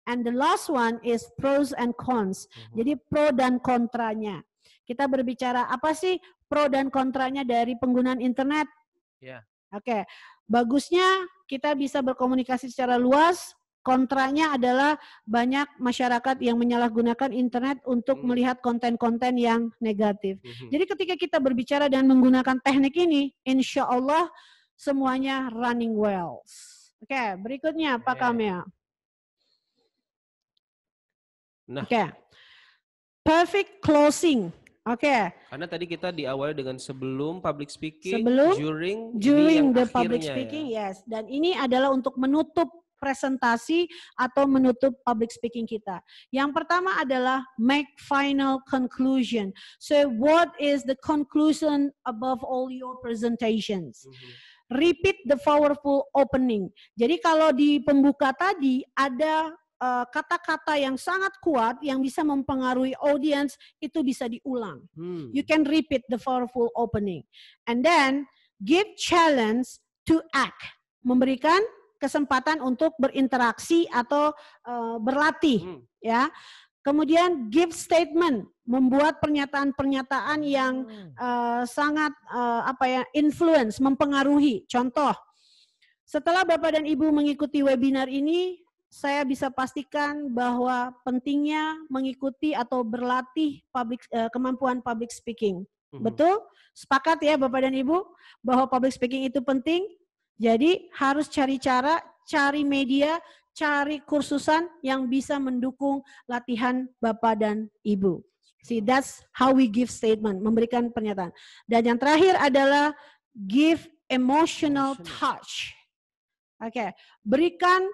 And the last one is pros and cons. Jadi pro dan kontranya. Kita berbicara apa sih pro dan kontranya dari penggunaan internet? Oke. Bagusnya kita bisa berkomunikasi secara luas. Kontranya adalah banyak masyarakat yang menyalahgunakan internet untuk melihat konten-konten yang negatif. Jadi ketika kita berbicara dan menggunakan teknik ini, insya Allah semuanya running well. Oke, berikutnya Pak Kamil. Oke. Perfect closing. Oke. Karena tadi kita diawali dengan sebelum public speaking, during the public speaking, yes. Dan ini adalah untuk menutup presentasi atau menutup public speaking kita. Yang pertama adalah make final conclusion. So what is the conclusion above all your presentations? Repeat the powerful opening. Jadi kalau di pembuka tadi ada kata-kata yang sangat kuat yang bisa mempengaruhi audience, itu bisa diulang. You can repeat the powerful opening. And then give challenge to act. Memberikan kesempatan untuk berinteraksi atau berlatih, ya. Kemudian give statement, membuat pernyataan-pernyataan yang sangat influence, mempengaruhi. Contoh, setelah Bapak dan Ibu mengikuti webinar ini, saya bisa pastikan bahwa pentingnya mengikuti atau berlatih kemampuan public speaking. Betul? Sepakat ya Bapak dan Ibu bahwa public speaking itu penting? Jadi harus cari cara, cari media, cari kursusan yang bisa mendukung latihan Bapak dan Ibu. See, that's how we give statement, memberikan pernyataan. Dan yang terakhir adalah give emotional touch. Oke, berikan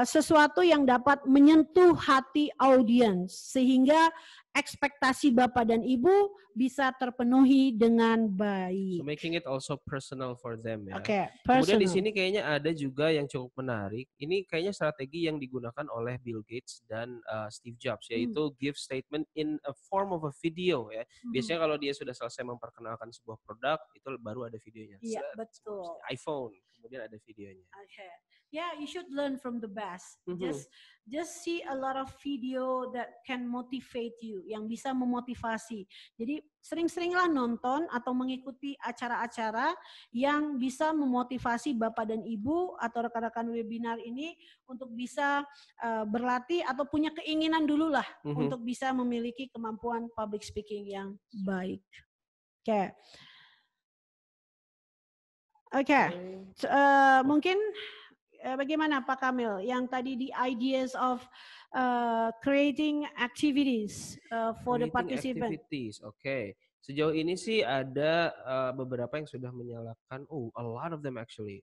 sesuatu yang dapat menyentuh hati audiens sehingga ekspektasi Bapak dan Ibu bisa terpenuhi dengan baik. So making it also personal for them ya. Okay, kemudian di sini kayaknya ada juga yang cukup menarik. Ini kayaknya strategi yang digunakan oleh Bill Gates dan Steve Jobs, yaitu give statement in a form of a video ya. Biasanya kalau dia sudah selesai memperkenalkan sebuah produk, itu baru ada videonya. Iya, betul. iPhone, kemudian ada videonya. Okay. Yeah, you should learn from the best. Just see a lot of video that can motivate you, yang bisa memotivasi. Jadi sering-seringlah nonton atau mengikuti acara-acara yang bisa memotivasi Bapak dan Ibu atau rekan-rekan webinar ini untuk bisa berlatih atau punya keinginan dulu lah untuk bisa memiliki kemampuan public speaking yang baik. Oke. Mungkin bagaimana Pak Kamil yang tadi di ideas of creating activities for the participants? Okay. Sejauh ini sih ada beberapa yang sudah menyalakan. A lot of them actually.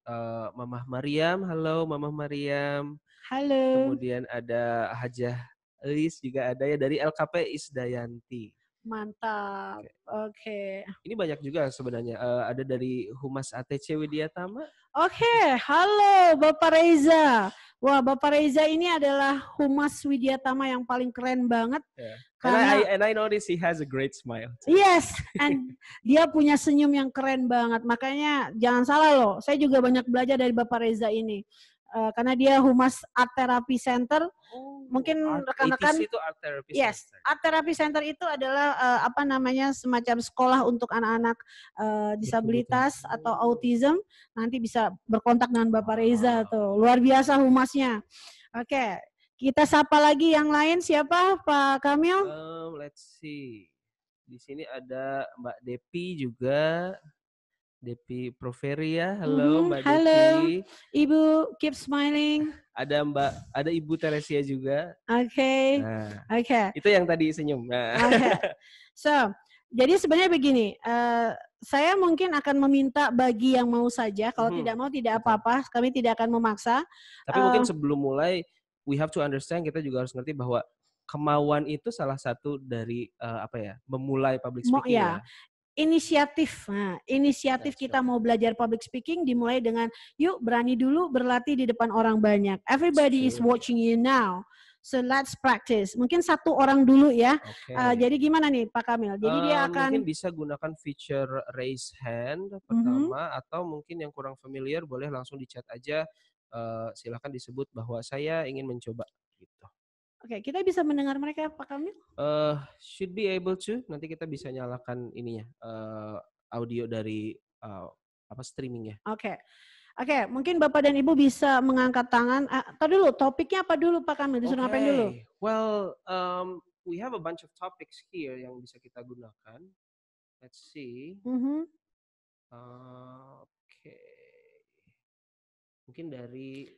Mamah Mariam, halo Mamah Mariam. Halo. Kemudian ada Hajah Elis juga ada ya dari LKP Isdayanti. Mantap. Oke. Ini banyak juga sebenarnya. Ada dari Humas ATC Widyatama. Oke, halo Bapak Reza. Wah, Bapak Reza ini adalah Humas Widyatama yang paling keren banget. Yeah. Karena and I notice he has a great smile. Yes, and dia punya senyum yang keren banget. Makanya jangan salah loh, saya juga banyak belajar dari Bapak Reza ini. Karena dia Humas Art Therapy Center. Mungkin rekan-rekan, yes, Art Therapy Center itu adalah semacam sekolah untuk anak-anak disabilitas atau autism. Nanti bisa berkontak dengan Bapak Reza tuh, luar biasa humasnya. Oke, kita sapa lagi yang lain, siapa Pak Kamil? Let's see, di sini ada Mbak Depi juga. Depi Proveria, halo Mbak Depi. Ibu, keep smiling. Ada Ibu Teresia juga. Oke. Itu yang tadi senyum. Okay. So, jadi sebenarnya begini, saya mungkin akan meminta bagi yang mau saja. Kalau tidak mau tidak apa-apa. Kami tidak akan memaksa. Tapi mungkin sebelum mulai, we have to understand, kita juga harus ngerti bahwa kemauan itu salah satu dari memulai public speaking ya. Inisiatif. Nah, inisiatif kita mau belajar public speaking dimulai dengan yuk berani dulu berlatih di depan orang banyak. Everybody is watching you now. So let's practice. Mungkin satu orang dulu ya. Jadi gimana nih Pak Kamil? Jadi dia akan mungkin bisa gunakan feature raise hand pertama, atau mungkin yang kurang familiar boleh langsung di chat aja. Silakan disebut bahwa saya ingin mencoba gitu. Oke, kita bisa mendengar mereka Pak Kamil? Should be able to. Nanti kita bisa nyalakan ininya, audio dari streamingnya. Oke, mungkin Bapak dan Ibu bisa mengangkat tangan. Dulu, topiknya apa dulu Pak Kamil? Disuruh ngapain dulu? Well, we have a bunch of topics here yang bisa kita gunakan. Let's see. Mungkin dari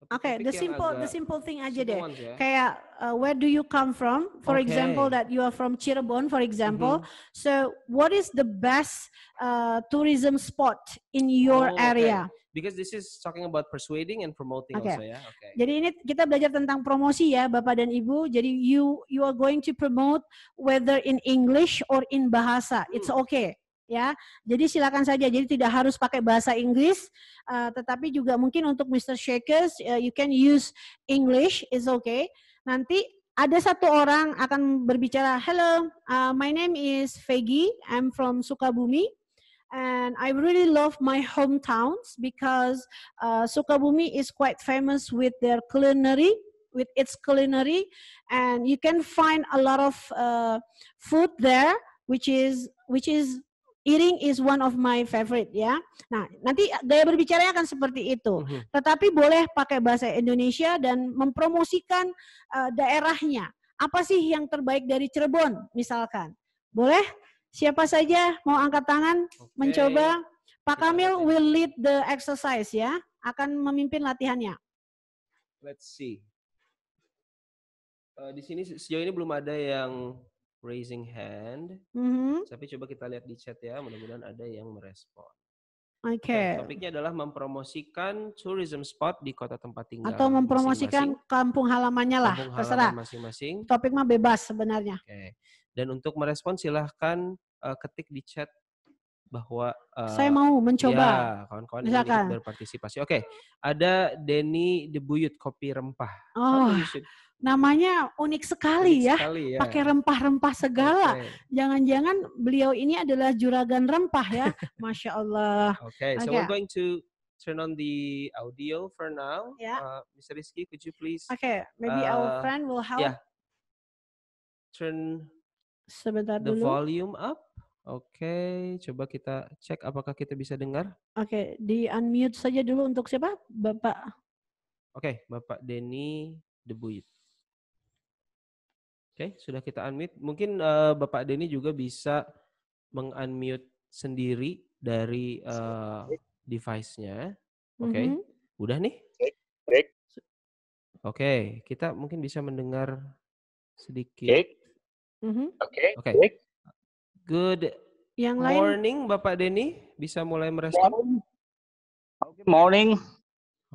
the simple thing aja deh. Kayak where do you come from? For example, that you are from Cirebon, for example. So what is the best tourism spot in your area? Because this is talking about persuading and promoting also ya. Jadi ini kita belajar tentang promosi ya, Bapak dan Ibu. Jadi you are going to promote whether in English or in bahasa. It's okay. Ya, jadi silakan saja. Jadi tidak harus pakai bahasa Inggris, tetapi juga mungkin untuk Mr. Shakers, you can use English, is okay. Nanti ada satu orang akan berbicara, hello, my name is Fegi, I'm from Sukabumi, and I really love my hometowns because Sukabumi is quite famous with their culinary, with its culinary, and you can find a lot of food there, which is eating is one of my favorite ya. Nah, nanti gaya berbicaranya akan seperti itu. Tetapi boleh pakai bahasa Indonesia dan mempromosikan daerahnya. Apa sih yang terbaik dari Cirebon misalkan? Boleh? Siapa saja mau angkat tangan mencoba? Pak Kamil will lead the exercise ya. Akan memimpin latihannya. Let's see. Di sini sejauh ini belum ada yang raising hand. Tapi coba kita lihat di chat ya, mudah-mudahan ada yang merespon. Topiknya adalah mempromosikan tourism spot di kota tempat tinggal. Atau mempromosikan kampung halamannya lah, terserah. Masing-masing. Topik mah bebas sebenarnya. Dan untuk merespon silahkan ketik di chat bahwa saya mau mencoba. Ya, kawan-kawan ingin berpartisipasi. Ada Denny Debuyut, kopi rempah. Namanya unik sekali ya. Pakai rempah-rempah segala. Jangan-jangan beliau ini adalah juragan rempah ya. Masya Allah. So we're going to turn on the audio for now. Mr. Rizky, could you please? Maybe our friend will help. Turn sebentar the dulu. volume up. Coba kita cek apakah kita bisa dengar. Di unmute saja dulu untuk siapa? Bapak. Bapak Denny Debuyut. Sudah kita unmute. Mungkin Bapak Denny juga bisa meng-unmute sendiri dari device-nya. Udah nih? Kita mungkin bisa mendengar sedikit. Good morning, Bapak Denny. Bisa mulai merespon? Morning.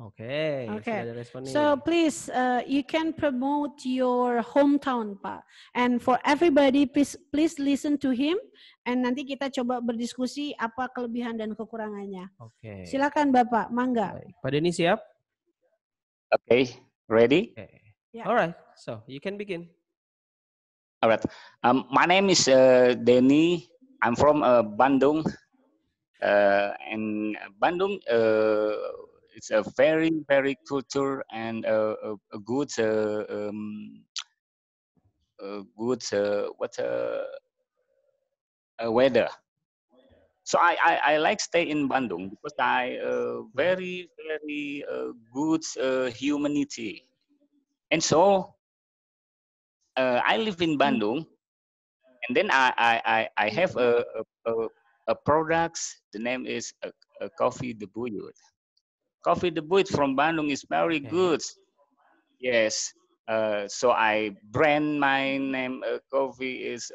Sudah ada respon nih. So please, you can promote your hometown, Pak. And for everybody, please listen to him. And nanti kita coba berdiskusi apa kelebihan dan kekurangannya. Silakan Bapak, mangga. Pak Denny siap? Ready? Alright, so you can begin. Alright, my name is Denny. I'm from Bandung. And Bandung, it's a very, very culture and a good, weather. So I like stay in Bandung because I very, very good humanity. And so I live in Bandung, and then I have a products. The name is Coffee Debuyut. Coffee Debuyut from Bandung is very good. Yes. So I brand my name coffee is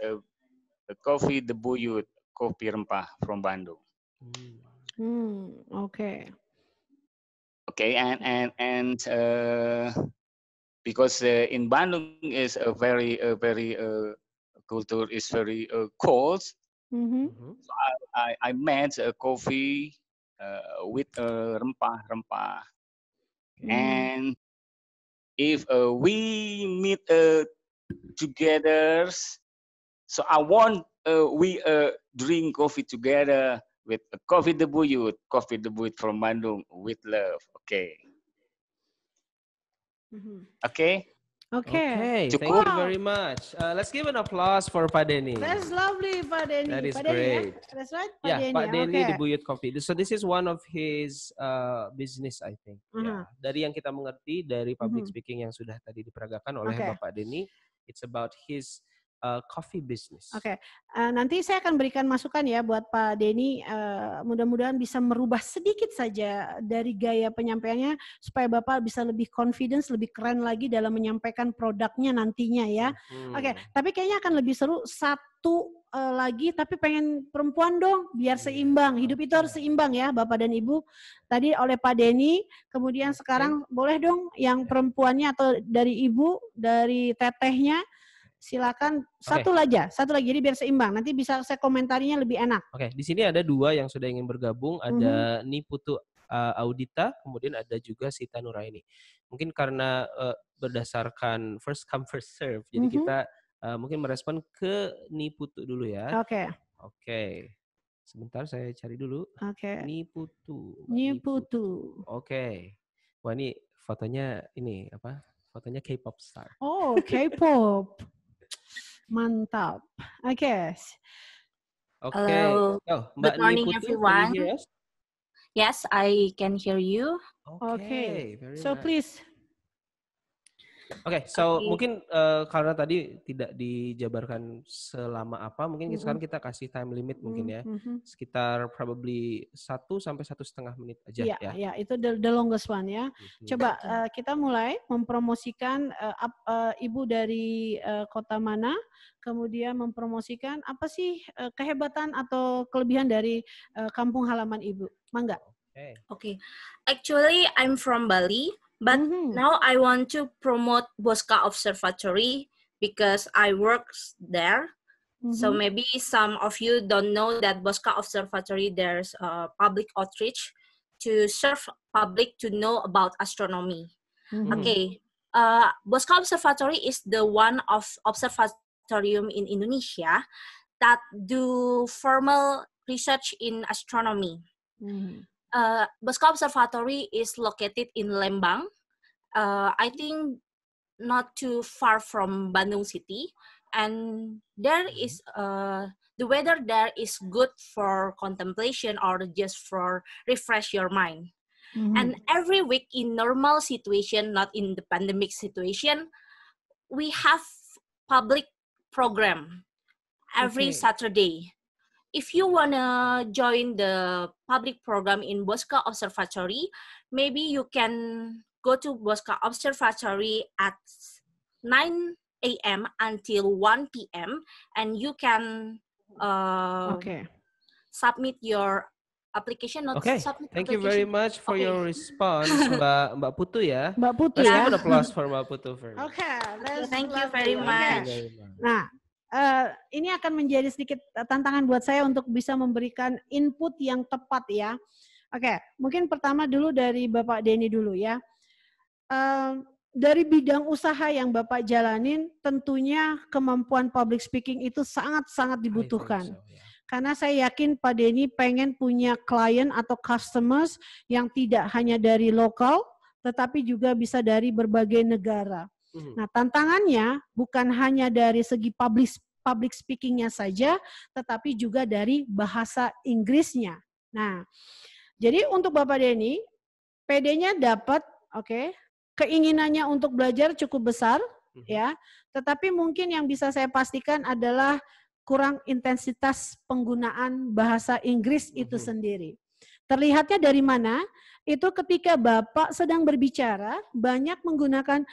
Coffee Debuyut. kopi rempah from Bandung. Okay. Okay, and because in Bandung is a very culture is very cold. So I made a coffee with rempah-rempah. And if we meet together, so I want we drink coffee together with coffee debuyut from Bandung with love. Okay. Okay. Okay. Thank you very much. Let's give an applause for Pak Denny. That's lovely, Pak Denny. That is Pak Denny, great. ya? That's right, Pak Yeah, Denny. Pak Denny Okay. Debuyut Coffee. So this is one of his business, I think. Yeah. Dari yang kita mengerti dari public speaking yang sudah tadi diperagakan oleh Bapak Denny, it's about his coffee business. Oke, nanti saya akan berikan masukan ya buat Pak Denny. Mudah-mudahan bisa merubah sedikit saja dari gaya penyampaiannya supaya Bapak bisa lebih confidence, lebih keren lagi dalam menyampaikan produknya nantinya ya. Oke, tapi kayaknya akan lebih seru satu lagi, tapi pengen perempuan dong, biar seimbang. Hidup itu harus seimbang ya, Bapak dan Ibu. Tadi oleh Pak Denny, kemudian sekarang boleh dong yang perempuannya atau dari Ibu, dari tetehnya. Silakan satu lagi, jadi biar seimbang. Nanti bisa saya komentarinya lebih enak. Oke, di sini ada dua yang sudah ingin bergabung, ada Niputu Audita, kemudian ada juga Sita Nuraini. Mungkin karena berdasarkan first come first serve, jadi kita mungkin merespon ke Niputu dulu ya. Oke. Sebentar saya cari dulu. Niputu. Oke. Wah, ini fotonya ini apa? Fotonya K-pop star. Oh, K-pop. Mantap. Okay. Hello. Mbak Good morning, Niputu, everyone. can you hear us? Yes, I can hear you. Okay. Very So nice. please. Mungkin karena tadi tidak dijabarkan selama apa, mungkin sekarang kita kasih time limit mungkin ya. Sekitar probably 1 sampai 1,5 menit aja ya. Ya, itu the longest one ya. Coba kita mulai mempromosikan Ibu dari kota mana, kemudian mempromosikan apa sih kehebatan atau kelebihan dari kampung halaman Ibu. Mangga. Okay. Actually, I'm from Bali. But now I want to promote Bosca Observatory because I work there. So maybe some of you don't know that Bosca Observatory, there's a public outreach to serve public to know about astronomy. Okay, Bosca Observatory is the one of observatorium in Indonesia that do formal research in astronomy. Bosca Observatory is located in Lembang. I think not too far from Bandung City, and there is the weather there is good for contemplation or just for refresh your mind. And every week in normal situation, not in the pandemic situation, we have public program every Saturday. If you wanna join the public program in Bosca Observatory, maybe you can go to Bosca Observatory at 9 a.m. until 1 p.m. and you can submit your application. Thank you very much for your response, Mbak Putu ya. Mbak Putu Let's ya. give an applause for Mbak Putu first. Thank you very much. Nah, ini akan menjadi sedikit tantangan buat saya untuk bisa memberikan input yang tepat ya. Oke, mungkin pertama dulu dari Bapak Denny dulu ya. Dari bidang usaha yang Bapak jalanin, tentunya kemampuan public speaking itu sangat-sangat dibutuhkan. Karena saya yakin Pak Denny pengen punya klien atau customers yang tidak hanya dari lokal, tetapi juga bisa dari berbagai negara. Nah, tantangannya bukan hanya dari segi public speaking-nya saja, tetapi juga dari bahasa Inggrisnya. Nah, jadi untuk Bapak Denny, PD-nya dapat, keinginannya untuk belajar cukup besar, ya. Tetapi mungkin yang bisa saya pastikan adalah kurang intensitas penggunaan bahasa Inggris itu sendiri. Terlihatnya dari mana? Itu ketika Bapak sedang berbicara, banyak menggunakan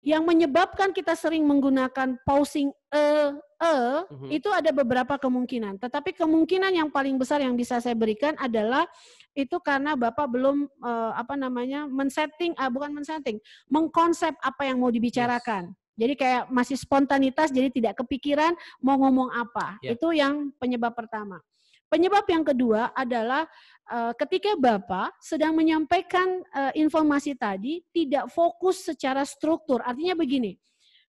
yang menyebabkan kita sering menggunakan pausing itu ada beberapa kemungkinan. Tetapi kemungkinan yang paling besar yang bisa saya berikan adalah itu karena Bapak belum mengkonsep apa yang mau dibicarakan. Jadi kayak masih spontanitas, jadi tidak kepikiran mau ngomong apa. Itu yang penyebab pertama. Penyebab yang kedua adalah ketika Bapak sedang menyampaikan informasi tadi tidak fokus secara struktur. Artinya begini,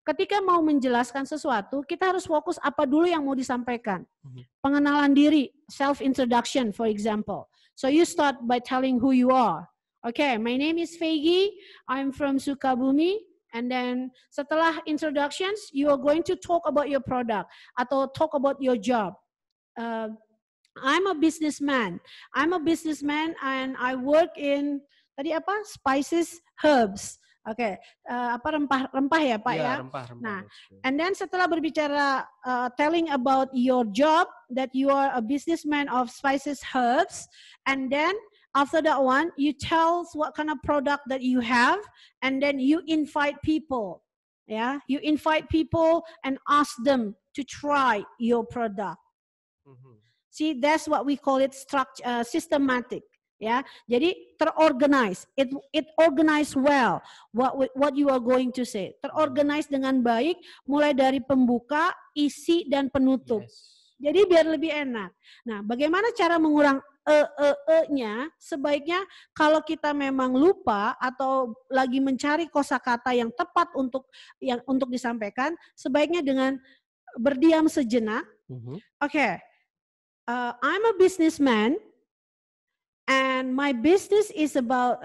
ketika mau menjelaskan sesuatu, kita harus fokus apa dulu yang mau disampaikan. Pengenalan diri, self-introduction for example. So you start by telling who you are. Okay, my name is Feigi, I'm from Sukabumi. And then setelah introductions, you are going to talk about your product atau talk about your job. I'm a businessman and I work in spices, herbs. Oke, rempah-rempah ya Pak ya. Rempah. Nah, and then setelah berbicara telling about your job that you are a businessman of spices, herbs, and then after that one you tell what kind of product that you have, and then you invite people. You invite people and ask them to try your product. See, that's what we call it systematic. Jadi terorganize, it organize well what you are going to say. Terorganize dengan baik, mulai dari pembuka, isi dan penutup. Jadi biar lebih enak. Nah, bagaimana cara mengurang nya? Sebaiknya kalau kita memang lupa atau lagi mencari kosakata yang tepat untuk disampaikan, sebaiknya dengan berdiam sejenak. Okay. I'm a businessman and my business is about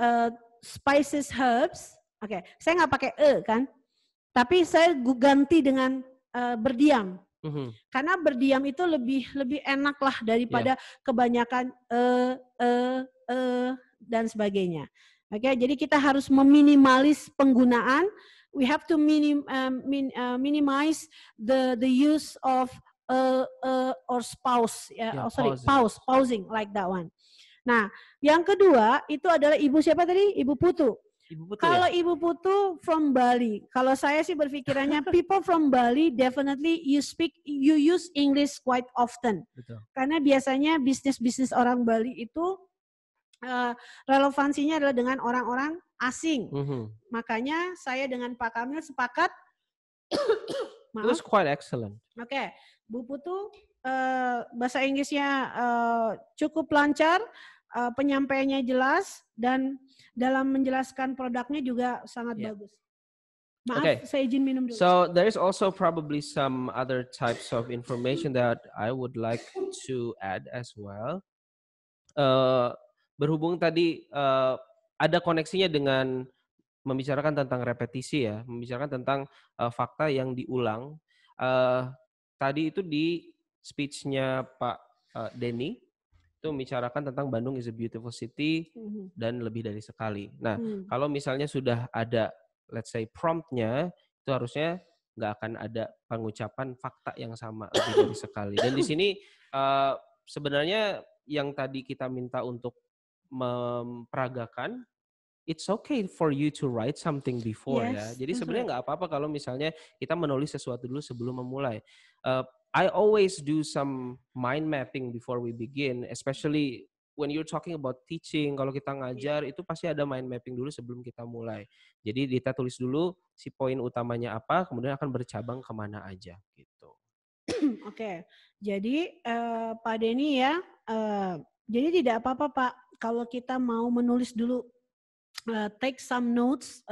spices, herbs. Oke, saya nggak pakai kan, tapi saya ganti dengan berdiam. Karena berdiam itu lebih enak lah daripada kebanyakan dan sebagainya. Oke, jadi kita harus meminimalis penggunaan. We have to minimize the use of or spouse, pausing like that one. Nah, yang kedua itu adalah Ibu siapa tadi? Ibu Putu. Kalau Ibu Putu from Bali, kalau saya sih berpikirannya people from Bali definitely you use English quite often. Betul. Karena biasanya bisnis orang Bali itu relevansinya adalah dengan orang-orang asing. Makanya saya dengan Pak Kamil sepakat. It was quite excellent. Oke. Bu Putu bahasa Inggrisnya cukup lancar, penyampaiannya jelas, dan dalam menjelaskan produknya juga sangat bagus. Maaf, saya izin minum dulu. So there is also probably some other types of information that I would like to add as well. Berhubung tadi ada koneksinya dengan membicarakan tentang repetisi ya, membicarakan tentang fakta yang diulang. Tadi itu di speech-nya Pak Denny itu membicarakan tentang Bandung is a beautiful city dan lebih dari sekali. Nah, kalau misalnya sudah ada let's say prompt-nya, itu harusnya nggak akan ada pengucapan fakta yang sama lebih dari sekali. Dan di sini sebenarnya yang tadi kita minta untuk memperagakan, it's okay for you to write something before ya. Jadi sebenarnya nggak apa-apa kalau misalnya kita menulis sesuatu dulu sebelum memulai. I always do some mind mapping before we begin, especially when you're talking about teaching. Kalau kita ngajar itu pasti ada mind mapping dulu sebelum kita mulai. Jadi kita tulis dulu si poin utamanya apa, kemudian akan bercabang kemana aja gitu. Oke, jadi Pak Denny ya, jadi tidak apa-apa Pak kalau kita mau menulis dulu. Take some notes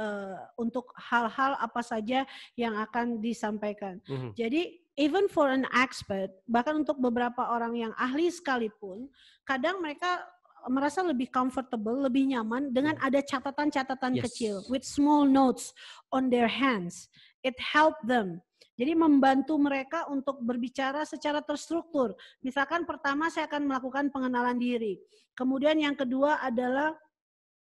untuk hal-hal apa saja yang akan disampaikan. Jadi even for an expert, bahkan untuk beberapa orang yang ahli sekalipun, kadang mereka merasa lebih comfortable, lebih nyaman dengan ada catatan-catatan kecil with small notes on their hands. It help them. Jadi membantu mereka untuk berbicara secara terstruktur. Misalkan pertama saya akan melakukan pengenalan diri. Kemudian yang kedua adalah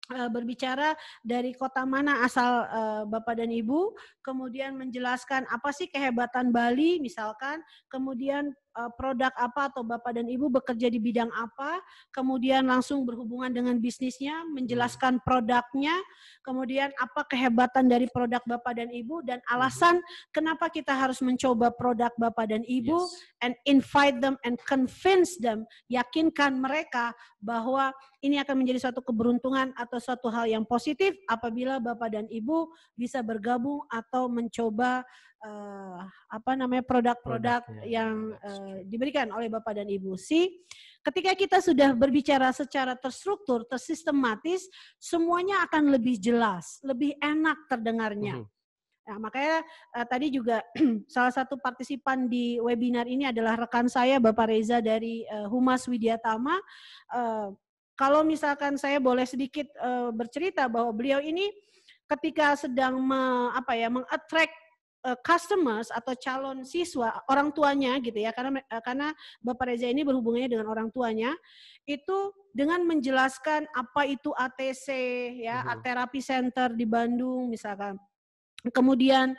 berbicara dari kota mana asal Bapak dan Ibu, kemudian menjelaskan apa sih kehebatan Bali misalkan, kemudian produk apa atau Bapak dan Ibu bekerja di bidang apa, kemudian langsung berhubungan dengan bisnisnya, menjelaskan produknya, kemudian apa kehebatan dari produk Bapak dan Ibu, dan alasan kenapa kita harus mencoba produk Bapak dan Ibu, and invite them and convince them, yakinkan mereka bahwa ini akan menjadi suatu keberuntungan atau suatu hal yang positif apabila Bapak dan Ibu bisa bergabung atau mencoba produk-produk yang diberikan oleh Bapak dan Ibu. Ketika kita sudah berbicara secara terstruktur, tersistematis, semuanya akan lebih jelas, lebih enak terdengarnya. Nah, makanya tadi juga salah satu partisipan di webinar ini adalah rekan saya, Bapak Reza dari Humas Widyatama. Kalau misalkan saya boleh sedikit bercerita bahwa beliau ini ketika sedang meng-attract customers atau calon siswa, orang tuanya gitu ya, karena Bapak Reza ini berhubungannya dengan orang tuanya, itu dengan menjelaskan apa itu ATC ya, Art Therapy Center di Bandung misalkan. Kemudian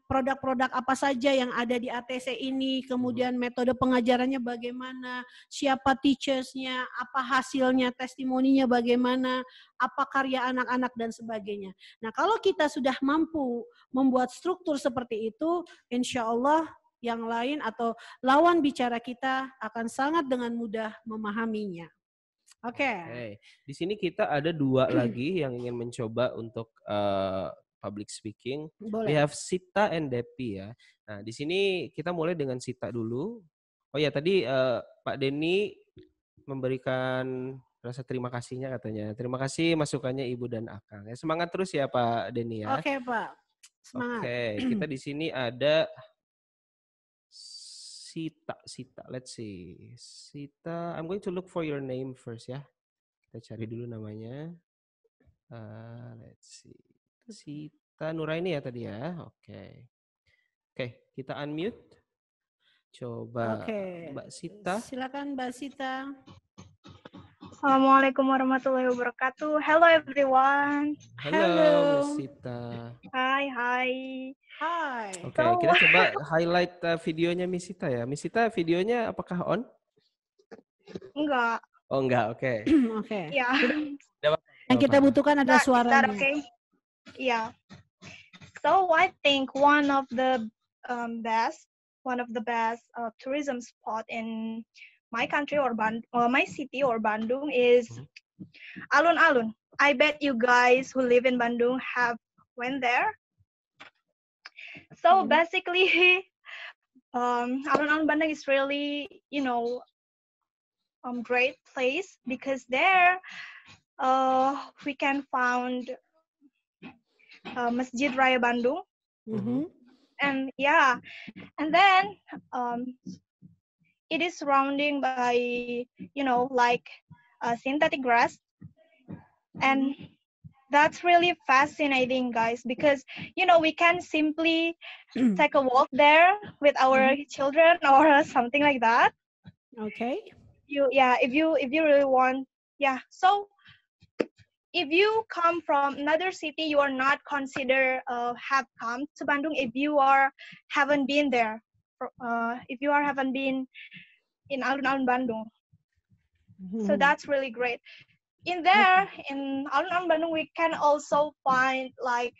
produk-produk apa saja yang ada di ATC ini, kemudian metode pengajarannya bagaimana, siapa teachersnya, apa hasilnya, testimoninya bagaimana, apa karya anak-anak dan sebagainya. Nah, kalau kita sudah mampu membuat struktur seperti itu, insya Allah yang lain atau lawan bicara kita akan sangat dengan mudah memahaminya. Oke. Di sini kita ada 2 lagi yang ingin mencoba untuk public speaking. Boleh. We have Sita and Depi ya. Nah, di sini kita mulai dengan Sita dulu. Oh ya, tadi Pak Denny memberikan rasa terima kasihnya katanya. Terima kasih masukannya Ibu dan Akang. Ya, semangat terus ya Pak Denny ya. Oke, Pak. Semangat. Oke, kita di sini ada Sita, let's see. Sita, I'm going to look for your name first ya. Kita cari dulu namanya. Let's see. Sita Nuraini ya tadi ya. Oke, kita unmute. Coba Mbak Sita. Silakan Mbak Sita. Assalamualaikum warahmatullahi wabarakatuh. Hello everyone. Halo Mbak Sita. Hi. Oke, kita coba highlight videonya Miss Sita ya. Miss Sita, videonya apakah on? Enggak. Oh enggak, oke. Oke. Ya. Yang kita butuhkan adalah suaranya. Okay? Yeah. So I think one of the best tourism spot in my country or my city or Bandung is Alun-Alun. I bet you guys who live in Bandung have went there. So basically, Alun-Alun Bandung is really, great place because there we can find Masjid Raya Bandung. And then it is surrounding by, synthetic grass. And that's really fascinating, guys, because, we can simply take a walk there with our children or something like that. Okay. If you really want, So if you come from another city, you are not considered have come to Bandung if you haven't been there. If you haven't been in Alun-Alun Bandung. So that's really great. In there, in Alun-Alun Bandung, we can also find like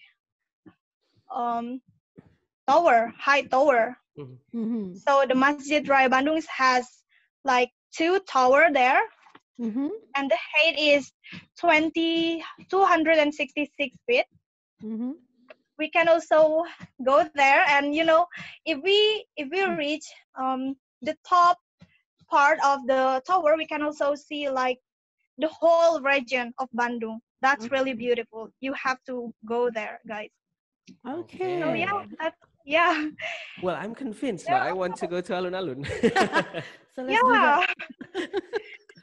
high tower. So the Masjid Raya Bandung has like 2 towers there. And the height is 266 feet. We can also go there, and if we reach the top part of the tower, we can also see like the whole region of Bandung. That's really beautiful. You have to go there, guys. Okay. So yeah. Well, I'm convinced. Now I want to go to Alun-Alun. So let's do that.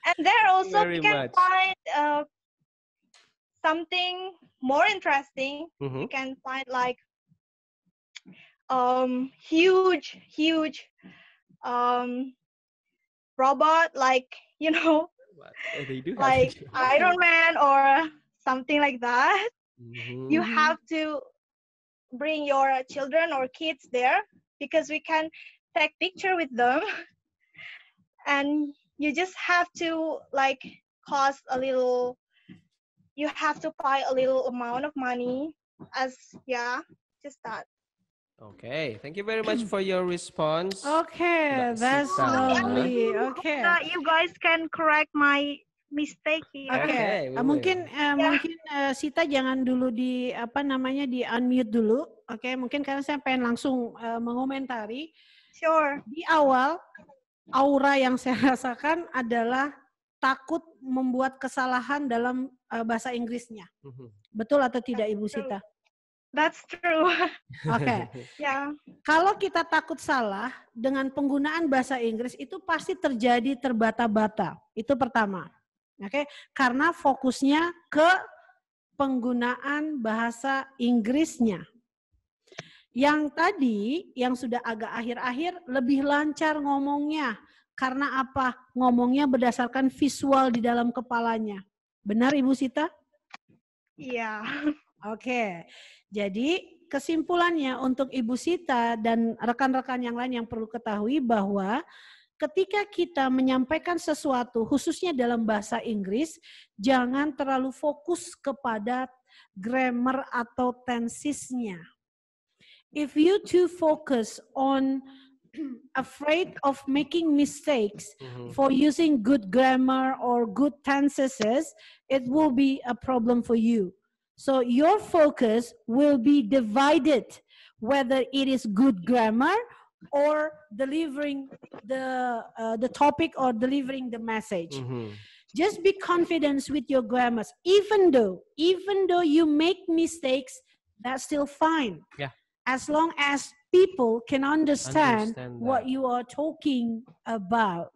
And there also Very we can much. find something more interesting. You can find like huge robot, like They do have like it. Iron Man or something like that. You have to bring your children or kids there because we can take picture with them, and you just have to like cost a little. You have to pay a little amount of money, just that. Okay, thank you very much for your response. Okay, Mbak that's Sita. lovely. Okay. You guys can correct my mistake here. Oke, we mungkin will. mungkin Sita jangan dulu di di unmute dulu. Oke, mungkin karena saya pengen langsung mengomentari. Sure. Di awal aura yang saya rasakan adalah takut membuat kesalahan dalam bahasa Inggrisnya. Betul atau tidak Ibu Sita? That's true. Oke. Yeah. Kalau kita takut salah dengan penggunaan bahasa Inggris itu pasti terjadi terbata-bata. Itu pertama. Oke, karena fokusnya ke penggunaan bahasa Inggrisnya. Yang tadi yang sudah agak akhir-akhir lebih lancar ngomongnya. Karena apa? Ngomongnya berdasarkan visual di dalam kepalanya. Benar Ibu Sita? Iya. Oke. Jadi kesimpulannya untuk Ibu Sita dan rekan-rekan yang lain yang perlu ketahui bahwa ketika kita menyampaikan sesuatu khususnya dalam bahasa Inggris, jangan terlalu fokus kepada grammar atau tensesnya. If you too focus on afraid of making mistakes for using good grammar or good tenses, it will be a problem for you. So your focus will be divided whether it is good grammar or delivering the topic or delivering the message. Just be confident with your grammars. Even though you make mistakes, that's still fine. Yeah. As long as people can understand what you are talking about.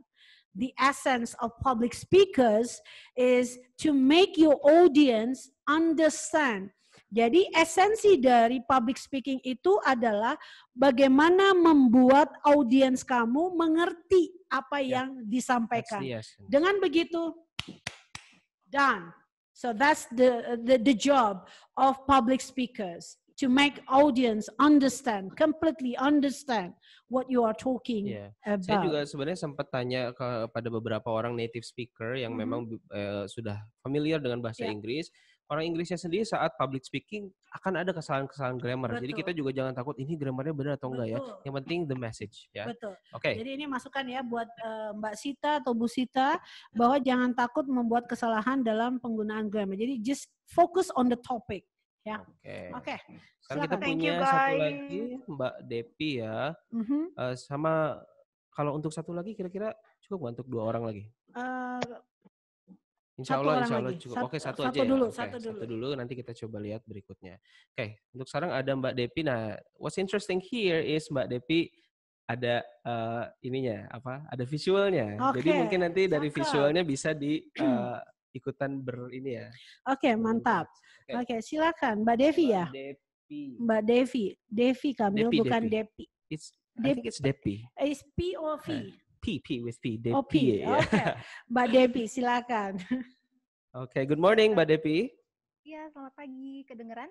The essence of public speakers is to make your audience understand. Jadi esensi dari public speaking itu adalah bagaimana membuat audiens kamu mengerti apa yang disampaikan. Dengan begitu, done. So that's the job of public speakers. To make audience understand, completely understand what you are talking about. Saya juga sebenarnya sempat tanya kepada beberapa orang native speaker yang memang sudah familiar dengan bahasa Inggris. Orang Inggrisnya sendiri saat public speaking akan ada kesalahan-kesalahan grammar. Jadi kita juga jangan takut ini grammarnya benar atau enggak ya. Yang penting the message ya. Betul. Oke. Jadi ini masukan ya buat Mbak Sita atau Bu Sita bahwa jangan takut membuat kesalahan dalam penggunaan grammar. Jadi just focus on the topic. Ya. Oke. Sekarang kita punya satu lagi Mbak Depi ya. Sama kalau untuk satu lagi kira-kira cukup nggak untuk 2 orang lagi? Insya Allah cukup. Oke, satu aja dulu, ya. Satu dulu, nanti kita coba lihat berikutnya. Oke, untuk sekarang ada Mbak Depi. Nah, what's interesting here is Mbak Depi ada ininya apa? Ada visualnya. Jadi mungkin nanti dari visualnya bisa di ikutan ini ya. Oke, mantap. Oke, silakan Mbak Devi ya. Mbak Devi. Devi Kamil bukan Depi. I think it's Depi. It's P or V? P with P. Depi. Oh, P. Oke. Mbak Depi, silakan. Oke, good morning Mbak Depi. Iya, selamat pagi. Kedengeran?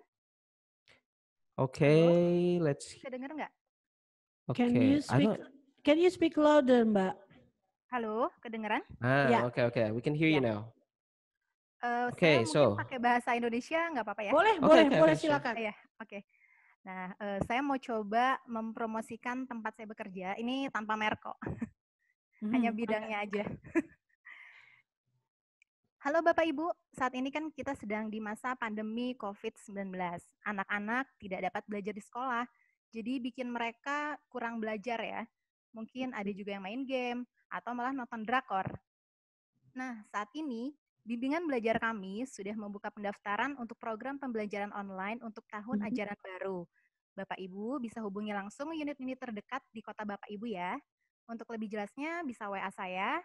Oke, let's. Kedengeran nggak? Okay. Can you speak louder, Mbak? Halo, kedengeran? Oke. We can hear you now. Saya mungkin pakai bahasa Indonesia nggak apa-apa ya? Boleh silakan. Ya, oke. Nah, saya mau coba mempromosikan tempat saya bekerja. Ini tanpa merek kok. Hanya bidangnya aja. Halo Bapak Ibu, saat ini kan kita sedang di masa pandemi COVID-19. Anak-anak tidak dapat belajar di sekolah, jadi bikin mereka kurang belajar ya. Mungkin ada juga yang main game, atau malah nonton drakor. Nah, saat ini, bimbingan belajar kami sudah membuka pendaftaran untuk program pembelajaran online untuk tahun ajaran baru. Bapak Ibu bisa hubungi langsung unit-unit terdekat di kota Bapak Ibu ya. Untuk lebih jelasnya bisa WA saya,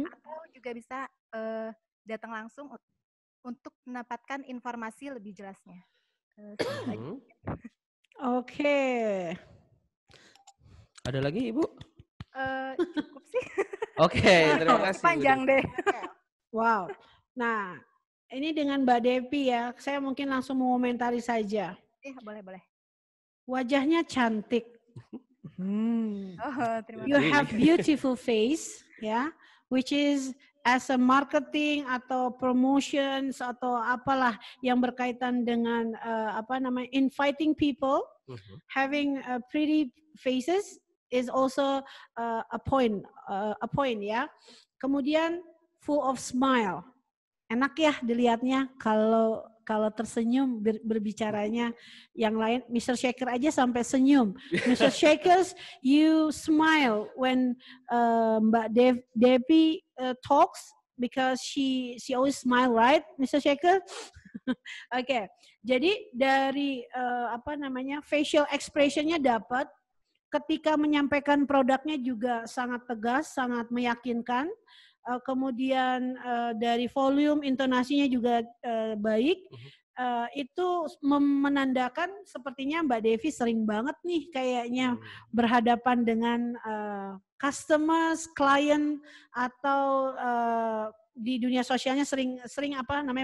atau juga bisa datang langsung untuk mendapatkan informasi lebih jelasnya. Oke. Ada lagi Ibu? Cukup sih. Oke, terima kasih. Panjang deh. Wow. Nah, ini dengan Mbak Depi ya, saya mungkin langsung mengomentari saja. Boleh. Wajahnya cantik. Terima You kasih. have beautiful face, ya, which is as a marketing atau promotions atau apalah yang berkaitan dengan inviting people, having pretty faces is also a point ya. Kemudian full of smile. Enak ya dilihatnya kalau tersenyum berbicaranya. Yang lain, Mr. Shaker aja sampai senyum. Mr. Shakers, you smile when Mbak Devi talks because she always smile, right, Mr. Shaker? Oke. Jadi dari facial expression-nya dapat, ketika menyampaikan produknya juga sangat tegas, sangat meyakinkan. Kemudian dari volume, intonasinya juga baik. Itu menandakan sepertinya Mbak Devi sering banget nih kayaknya berhadapan dengan customers, klien, atau di dunia sosialnya sering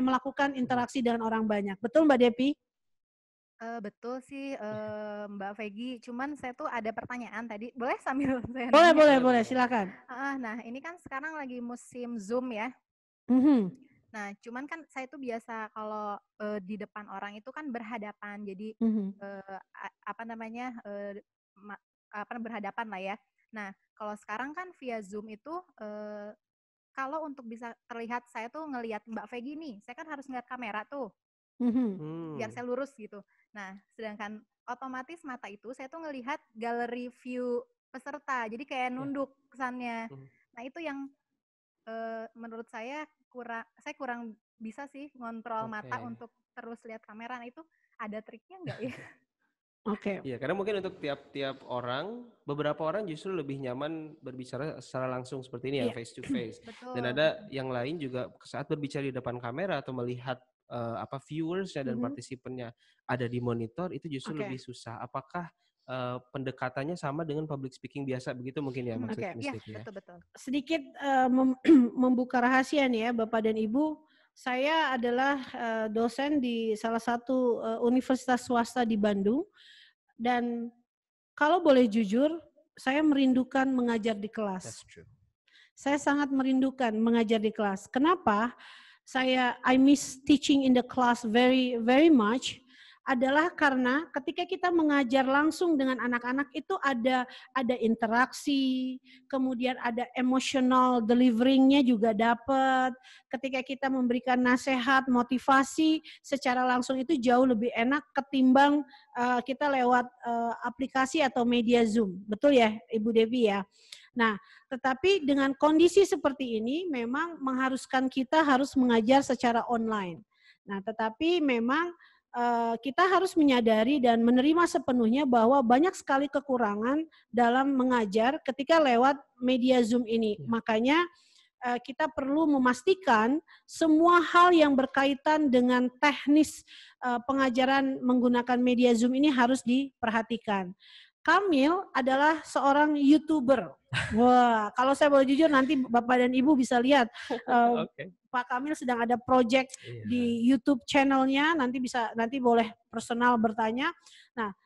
melakukan interaksi dengan orang banyak. Betul Mbak Devi? Betul sih Mbak Vegi, cuman saya tuh ada pertanyaan tadi, boleh sambil saya nanya? Boleh, silakan. Nah, ini kan sekarang lagi musim Zoom ya. Nah, cuman kan saya tuh biasa kalau di depan orang itu kan berhadapan, jadi berhadapan lah ya. Nah, kalau sekarang kan via Zoom itu kalau untuk bisa terlihat, saya tuh ngelihat Mbak Vegi nih, saya kan harus ngeliat kamera tuh. Biar saya lurus gitu. Nah, sedangkan otomatis mata itu saya tuh ngelihat galeri view peserta, jadi kayak nunduk kesannya. Nah, itu yang menurut saya kurang bisa sih ngontrol mata untuk terus lihat kamera. Nah, itu ada triknya nggak ya? Oke. Iya, karena mungkin untuk tiap orang, beberapa orang justru lebih nyaman berbicara secara langsung seperti ini, yang face to face. Dan ada yang lain juga saat berbicara di depan kamera atau melihat viewersnya dan partisipannya ada di monitor, itu justru lebih susah. Apakah pendekatannya sama dengan public speaking biasa begitu mungkin ya maksudnya? Ya, betul. Sedikit membuka rahasia nih ya Bapak dan Ibu, saya adalah dosen di salah satu universitas swasta di Bandung, dan kalau boleh jujur, saya merindukan mengajar di kelas. That's true. Saya sangat merindukan mengajar di kelas. Kenapa? I miss teaching in the class very very much, adalah karena ketika kita mengajar langsung dengan anak-anak itu ada interaksi, kemudian ada emotional delivering-nya juga dapat. Ketika kita memberikan nasihat, motivasi secara langsung itu jauh lebih enak ketimbang kita lewat aplikasi atau media Zoom. Betul ya Ibu Devi ya? Nah, tetapi dengan kondisi seperti ini memang mengharuskan kita harus mengajar secara online. Nah, tetapi memang kita harus menyadari dan menerima sepenuhnya bahwa banyak sekali kekurangan dalam mengajar ketika lewat media Zoom ini. Makanya kita perlu memastikan semua hal yang berkaitan dengan teknis pengajaran menggunakan media Zoom ini harus diperhatikan. Kamil adalah seorang YouTuber. Wah, kalau saya boleh jujur nanti Bapak dan Ibu bisa lihat Pak Kamil sedang ada project di YouTube channelnya. Nanti boleh personal bertanya. Nah,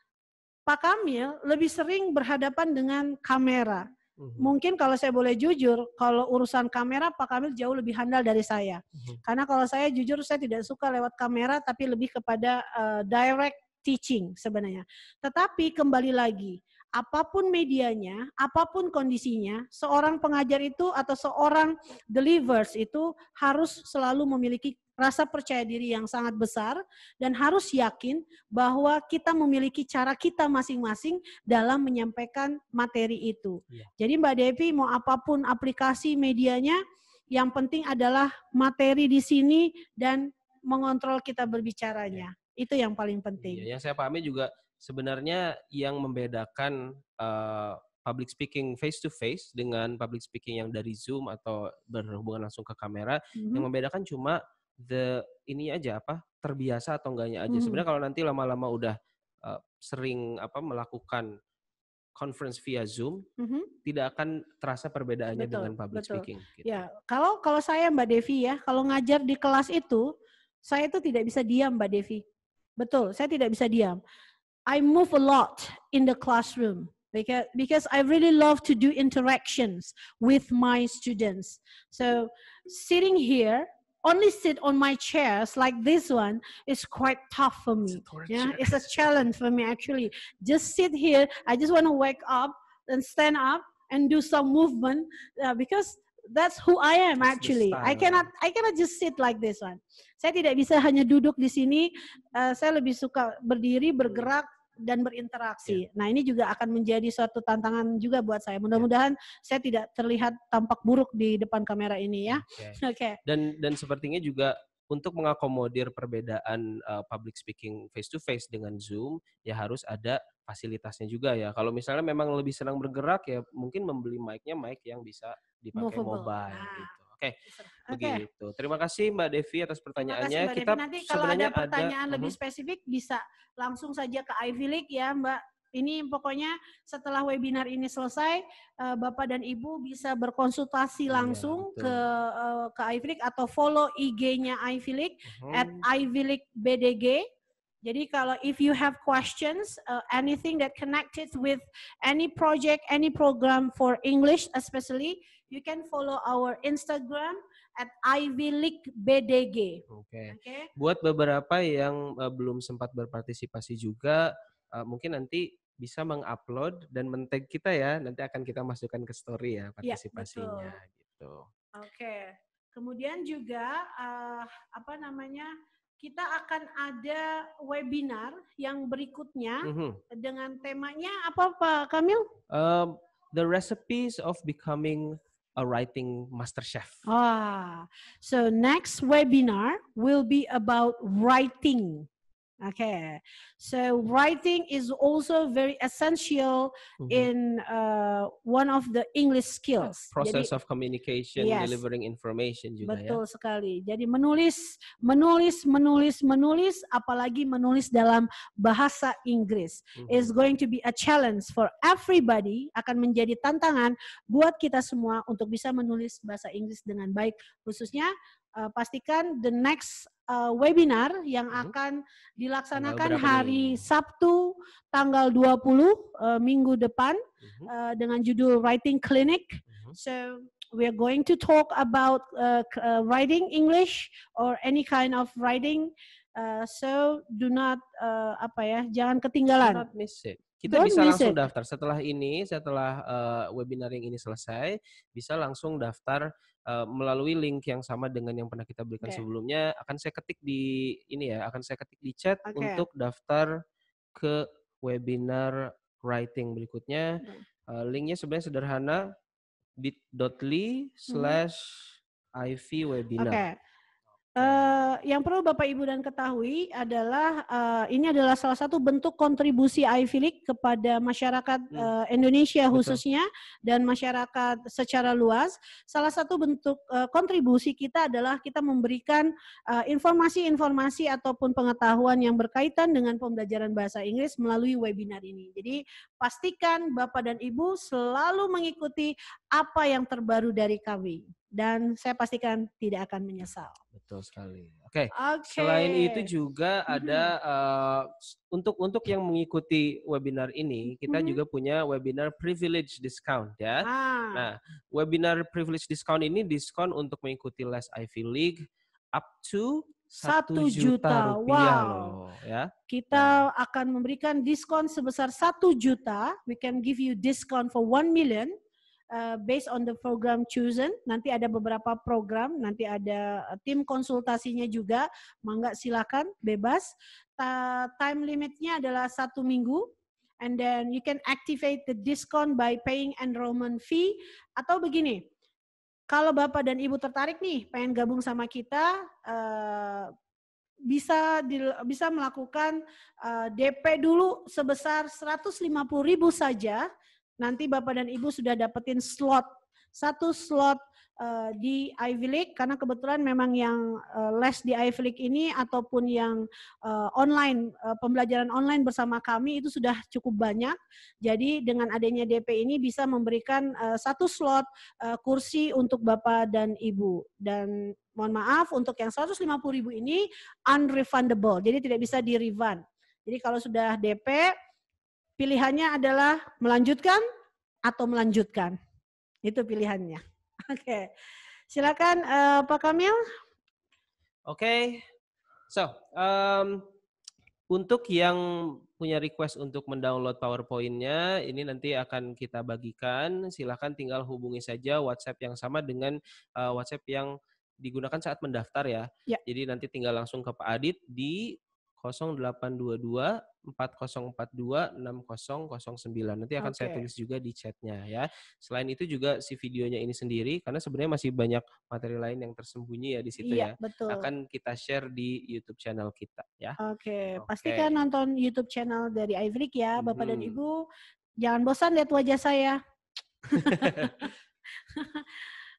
Pak Kamil lebih sering berhadapan dengan kamera. Mungkin kalau saya boleh jujur, kalau urusan kamera Pak Kamil jauh lebih handal dari saya. Karena kalau saya jujur, saya tidak suka lewat kamera, tapi lebih kepada direct teaching sebenarnya. Tetapi kembali lagi, apapun medianya, apapun kondisinya, seorang pengajar itu atau seorang delivers itu harus selalu memiliki rasa percaya diri yang sangat besar dan harus yakin bahwa kita memiliki cara kita masing-masing dalam menyampaikan materi itu. Jadi Mbak Devi mau apapun aplikasi medianya, yang penting adalah materi di sini dan mengontrol kita berbicaranya. Itu yang paling penting. Yang saya pahami juga sebenarnya yang membedakan public speaking face to face dengan public speaking yang dari Zoom atau berhubungan langsung ke kamera, yang membedakan cuma ini aja terbiasa atau enggaknya aja. Sebenarnya kalau nanti lama-lama udah sering melakukan conference via Zoom, tidak akan terasa perbedaannya dengan public speaking. Gitu. Ya, kalau saya Mbak Devi ya, kalau ngajar di kelas itu, saya itu tidak bisa diam Mbak Devi. Betul, saya tidak bisa diam. I move a lot in the classroom. because I really love to do interactions with my students. So sitting here, only sit on my chairs like this one is quite tough for me. It's a challenge for me actually. Just sit here. I just want to wake up and stand up and do some movement because that's who I am actually. I cannot just sit like this one. Saya tidak bisa hanya duduk di sini. Saya lebih suka berdiri, bergerak, dan berinteraksi. Nah, ini juga akan menjadi suatu tantangan juga buat saya. Mudah-mudahan saya tidak terlihat tampak buruk di depan kamera ini ya. Oke. Dan sepertinya juga untuk mengakomodir perbedaan public speaking face to face dengan Zoom, ya harus ada fasilitasnya juga ya. Kalau misalnya memang lebih senang bergerak ya mungkin membeli mic-nya mic yang bisa dipakai mobile gitu. Oke. Begitu. Terima kasih Mbak Devi atas pertanyaannya. Terima kasih, Mbak Devi. Nanti kalau ada pertanyaan lebih spesifik bisa langsung saja ke Ivy League ya Mbak. Ini pokoknya setelah webinar ini selesai, Bapak dan Ibu bisa berkonsultasi langsung ke Ivy League atau follow IG-nya Ivy League @ivyleaguebdg. Jadi kalau if you have questions, anything that connected with any project, any program for English especially, you can follow our Instagram @ivyleaguebdg. Oke. Buat beberapa yang belum sempat berpartisipasi juga, mungkin nanti bisa mengupload dan men-tag kita ya. Nanti akan kita masukkan ke story ya partisipasinya gitu. Oke. Kemudian juga kita akan ada webinar yang berikutnya dengan temanya apa Pak Kamil? The recipes of becoming a writing master chef. So next webinar will be about writing. Okay, so writing is also very essential in one of the English skills. Process of communication, delivering information juga. Betul sekali. Jadi menulis, apalagi menulis dalam bahasa Inggris is going to be a challenge for everybody. Akan menjadi tantangan buat kita semua untuk bisa menulis bahasa Inggris dengan baik. Khususnya pastikan the next webinar yang akan dilaksanakan hari Sabtu tanggal 20 minggu depan dengan judul Writing Clinic. So we are going to talk about writing English or any kind of writing. So do not jangan ketinggalan. Do not miss it. Kita bisa langsung daftar setelah webinar yang ini selesai, bisa langsung daftar melalui link yang sama dengan yang pernah kita berikan sebelumnya. Akan saya ketik di chat untuk daftar ke webinar writing berikutnya. Linknya sebenarnya sederhana, bit.ly/ivwebinar. Yang perlu Bapak Ibu dan ketahui adalah ini adalah salah satu bentuk kontribusi Ivy League kepada masyarakat Indonesia khususnya dan masyarakat secara luas. Salah satu bentuk kontribusi kita adalah kita memberikan informasi-informasi ataupun pengetahuan yang berkaitan dengan pembelajaran bahasa Inggris melalui webinar ini. Jadi pastikan Bapak dan Ibu selalu mengikuti apa yang terbaru dari kami. Dan saya pastikan tidak akan menyesal. Betul sekali. Oke. Selain itu juga ada untuk yang mengikuti webinar ini, kita juga punya webinar privilege discount ya. Nah, webinar privilege discount ini diskon untuk mengikuti les Ivy League up to 1 juta rupiah loh ya. Kita akan memberikan diskon sebesar 1 juta. We can give you discount for 1 million. Based on the program chosen, nanti ada beberapa program, nanti ada tim konsultasinya juga, mangga silakan, bebas. Time limitnya adalah 1 minggu, and then you can activate the discount by paying enrollment fee, atau begini, kalau Bapak dan Ibu tertarik nih, pengen gabung sama kita, bisa melakukan DP dulu sebesar 150.000 saja. Nanti Bapak dan Ibu sudah dapetin satu slot di Ivy League, karena kebetulan memang yang les di Ivy League ini ataupun yang online, pembelajaran online bersama kami itu sudah cukup banyak. Jadi dengan adanya DP ini bisa memberikan satu slot kursi untuk Bapak dan Ibu. Dan mohon maaf untuk yang 150.000 ini unrefundable, jadi tidak bisa di-refund. Jadi kalau sudah DP, pilihannya adalah melanjutkan atau melanjutkan. Itu pilihannya. Oke. Silakan Pak Kamil. Oke. So, untuk yang punya request untuk mendownload PowerPoint-nya, ini nanti akan kita bagikan. Silakan tinggal hubungi saja WhatsApp yang sama dengan WhatsApp yang digunakan saat mendaftar ya. Ya. Jadi nanti tinggal langsung ke Pak Adit di 0822 4042 6009. Nanti akan saya tulis juga di chatnya ya. Selain itu juga si videonya ini sendiri, karena sebenarnya masih banyak materi lain yang tersembunyi ya di situ ya. Betul. Akan kita share di YouTube channel kita ya. Oke. Pastikan nonton YouTube channel dari Iveric ya, Bapak dan Ibu. Jangan bosan lihat wajah saya.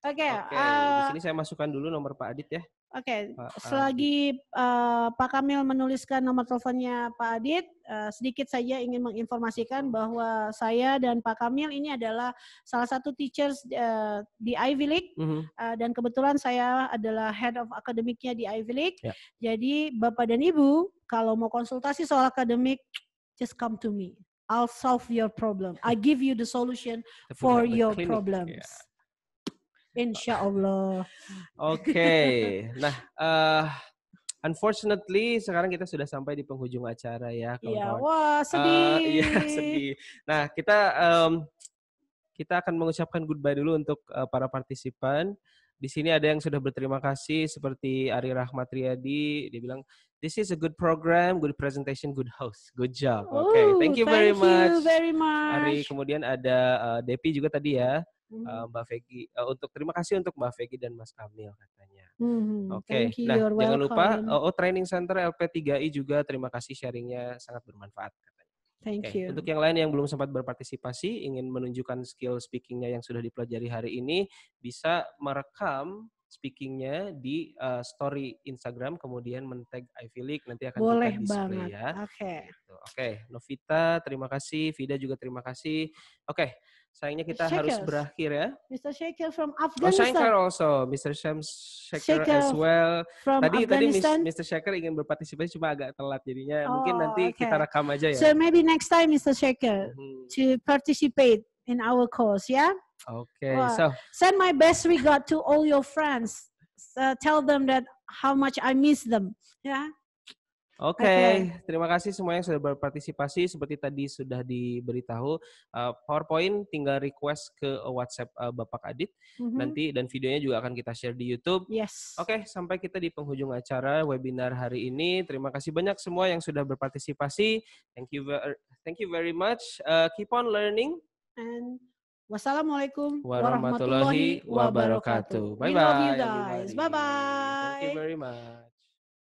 Oke. Di sini saya masukkan dulu nomor Pak Adit ya. Oke, selagi Pak Kamil menuliskan nomor teleponnya Pak Adit, sedikit saja ingin menginformasikan bahwa saya dan Pak Kamil ini adalah salah satu teachers di Ivy League, dan kebetulan saya adalah head of akademiknya di Ivy League. Ya. Jadi Bapak dan Ibu, kalau mau konsultasi soal akademik, just come to me. I'll solve your problem. I give you the solution for your problems. Yeah. Insya Allah. Oke. Nah, unfortunately sekarang kita sudah sampai di penghujung acara ya, Iya, kawan-kawan. wah sedih. Iya, sedih. Nah, kita akan mengucapkan goodbye dulu untuk para partisipan. Di sini ada yang sudah berterima kasih seperti Ari Rahmat Riyadi, dia bilang this is a good program, good presentation, good host, good job. Oke, thank you very much. Ari, kemudian ada Depi juga tadi ya. Mbak Vegi, untuk terima kasih untuk Mbak Vegi dan Mas Kamil katanya. Oke, nah jangan lupa Training Center LP3I juga terima kasih sharingnya sangat bermanfaat katanya. Thank you. Untuk yang lain yang belum sempat berpartisipasi, ingin menunjukkan skill speakingnya yang sudah dipelajari hari ini, bisa merekam speakingnya di story Instagram, kemudian men-tag Ivy League, nanti akan boleh kita display banget. ya. Oke. Oke, Novita terima kasih, Vida juga terima kasih. Oke. Sayangnya kita harus berakhir ya. Mr. Shaker from Afghanistan. Shaker also, Mr. Shams Shaker as well. Tadi Mr. Shaker ingin berpartisipasi cuma agak telat jadinya. Mungkin nanti kita rekam aja ya. So maybe next time Mr. Shaker to participate in our course, ya. Okay. So send my best regard to all your friends. Tell them that how much I miss them, ya. Oke, terima kasih semua yang sudah berpartisipasi. Seperti tadi sudah diberitahu, PowerPoint tinggal request ke WhatsApp Bapak Adit nanti, dan videonya juga akan kita share di YouTube. Yes. Oke, sampai kita di penghujung acara webinar hari ini. Terima kasih banyak semua yang sudah berpartisipasi. Thank you very much. Keep on learning. And wassalamualaikum warahmatullahi wabarakatuh. Bye bye. We love you guys. Bye bye. Thank you very much.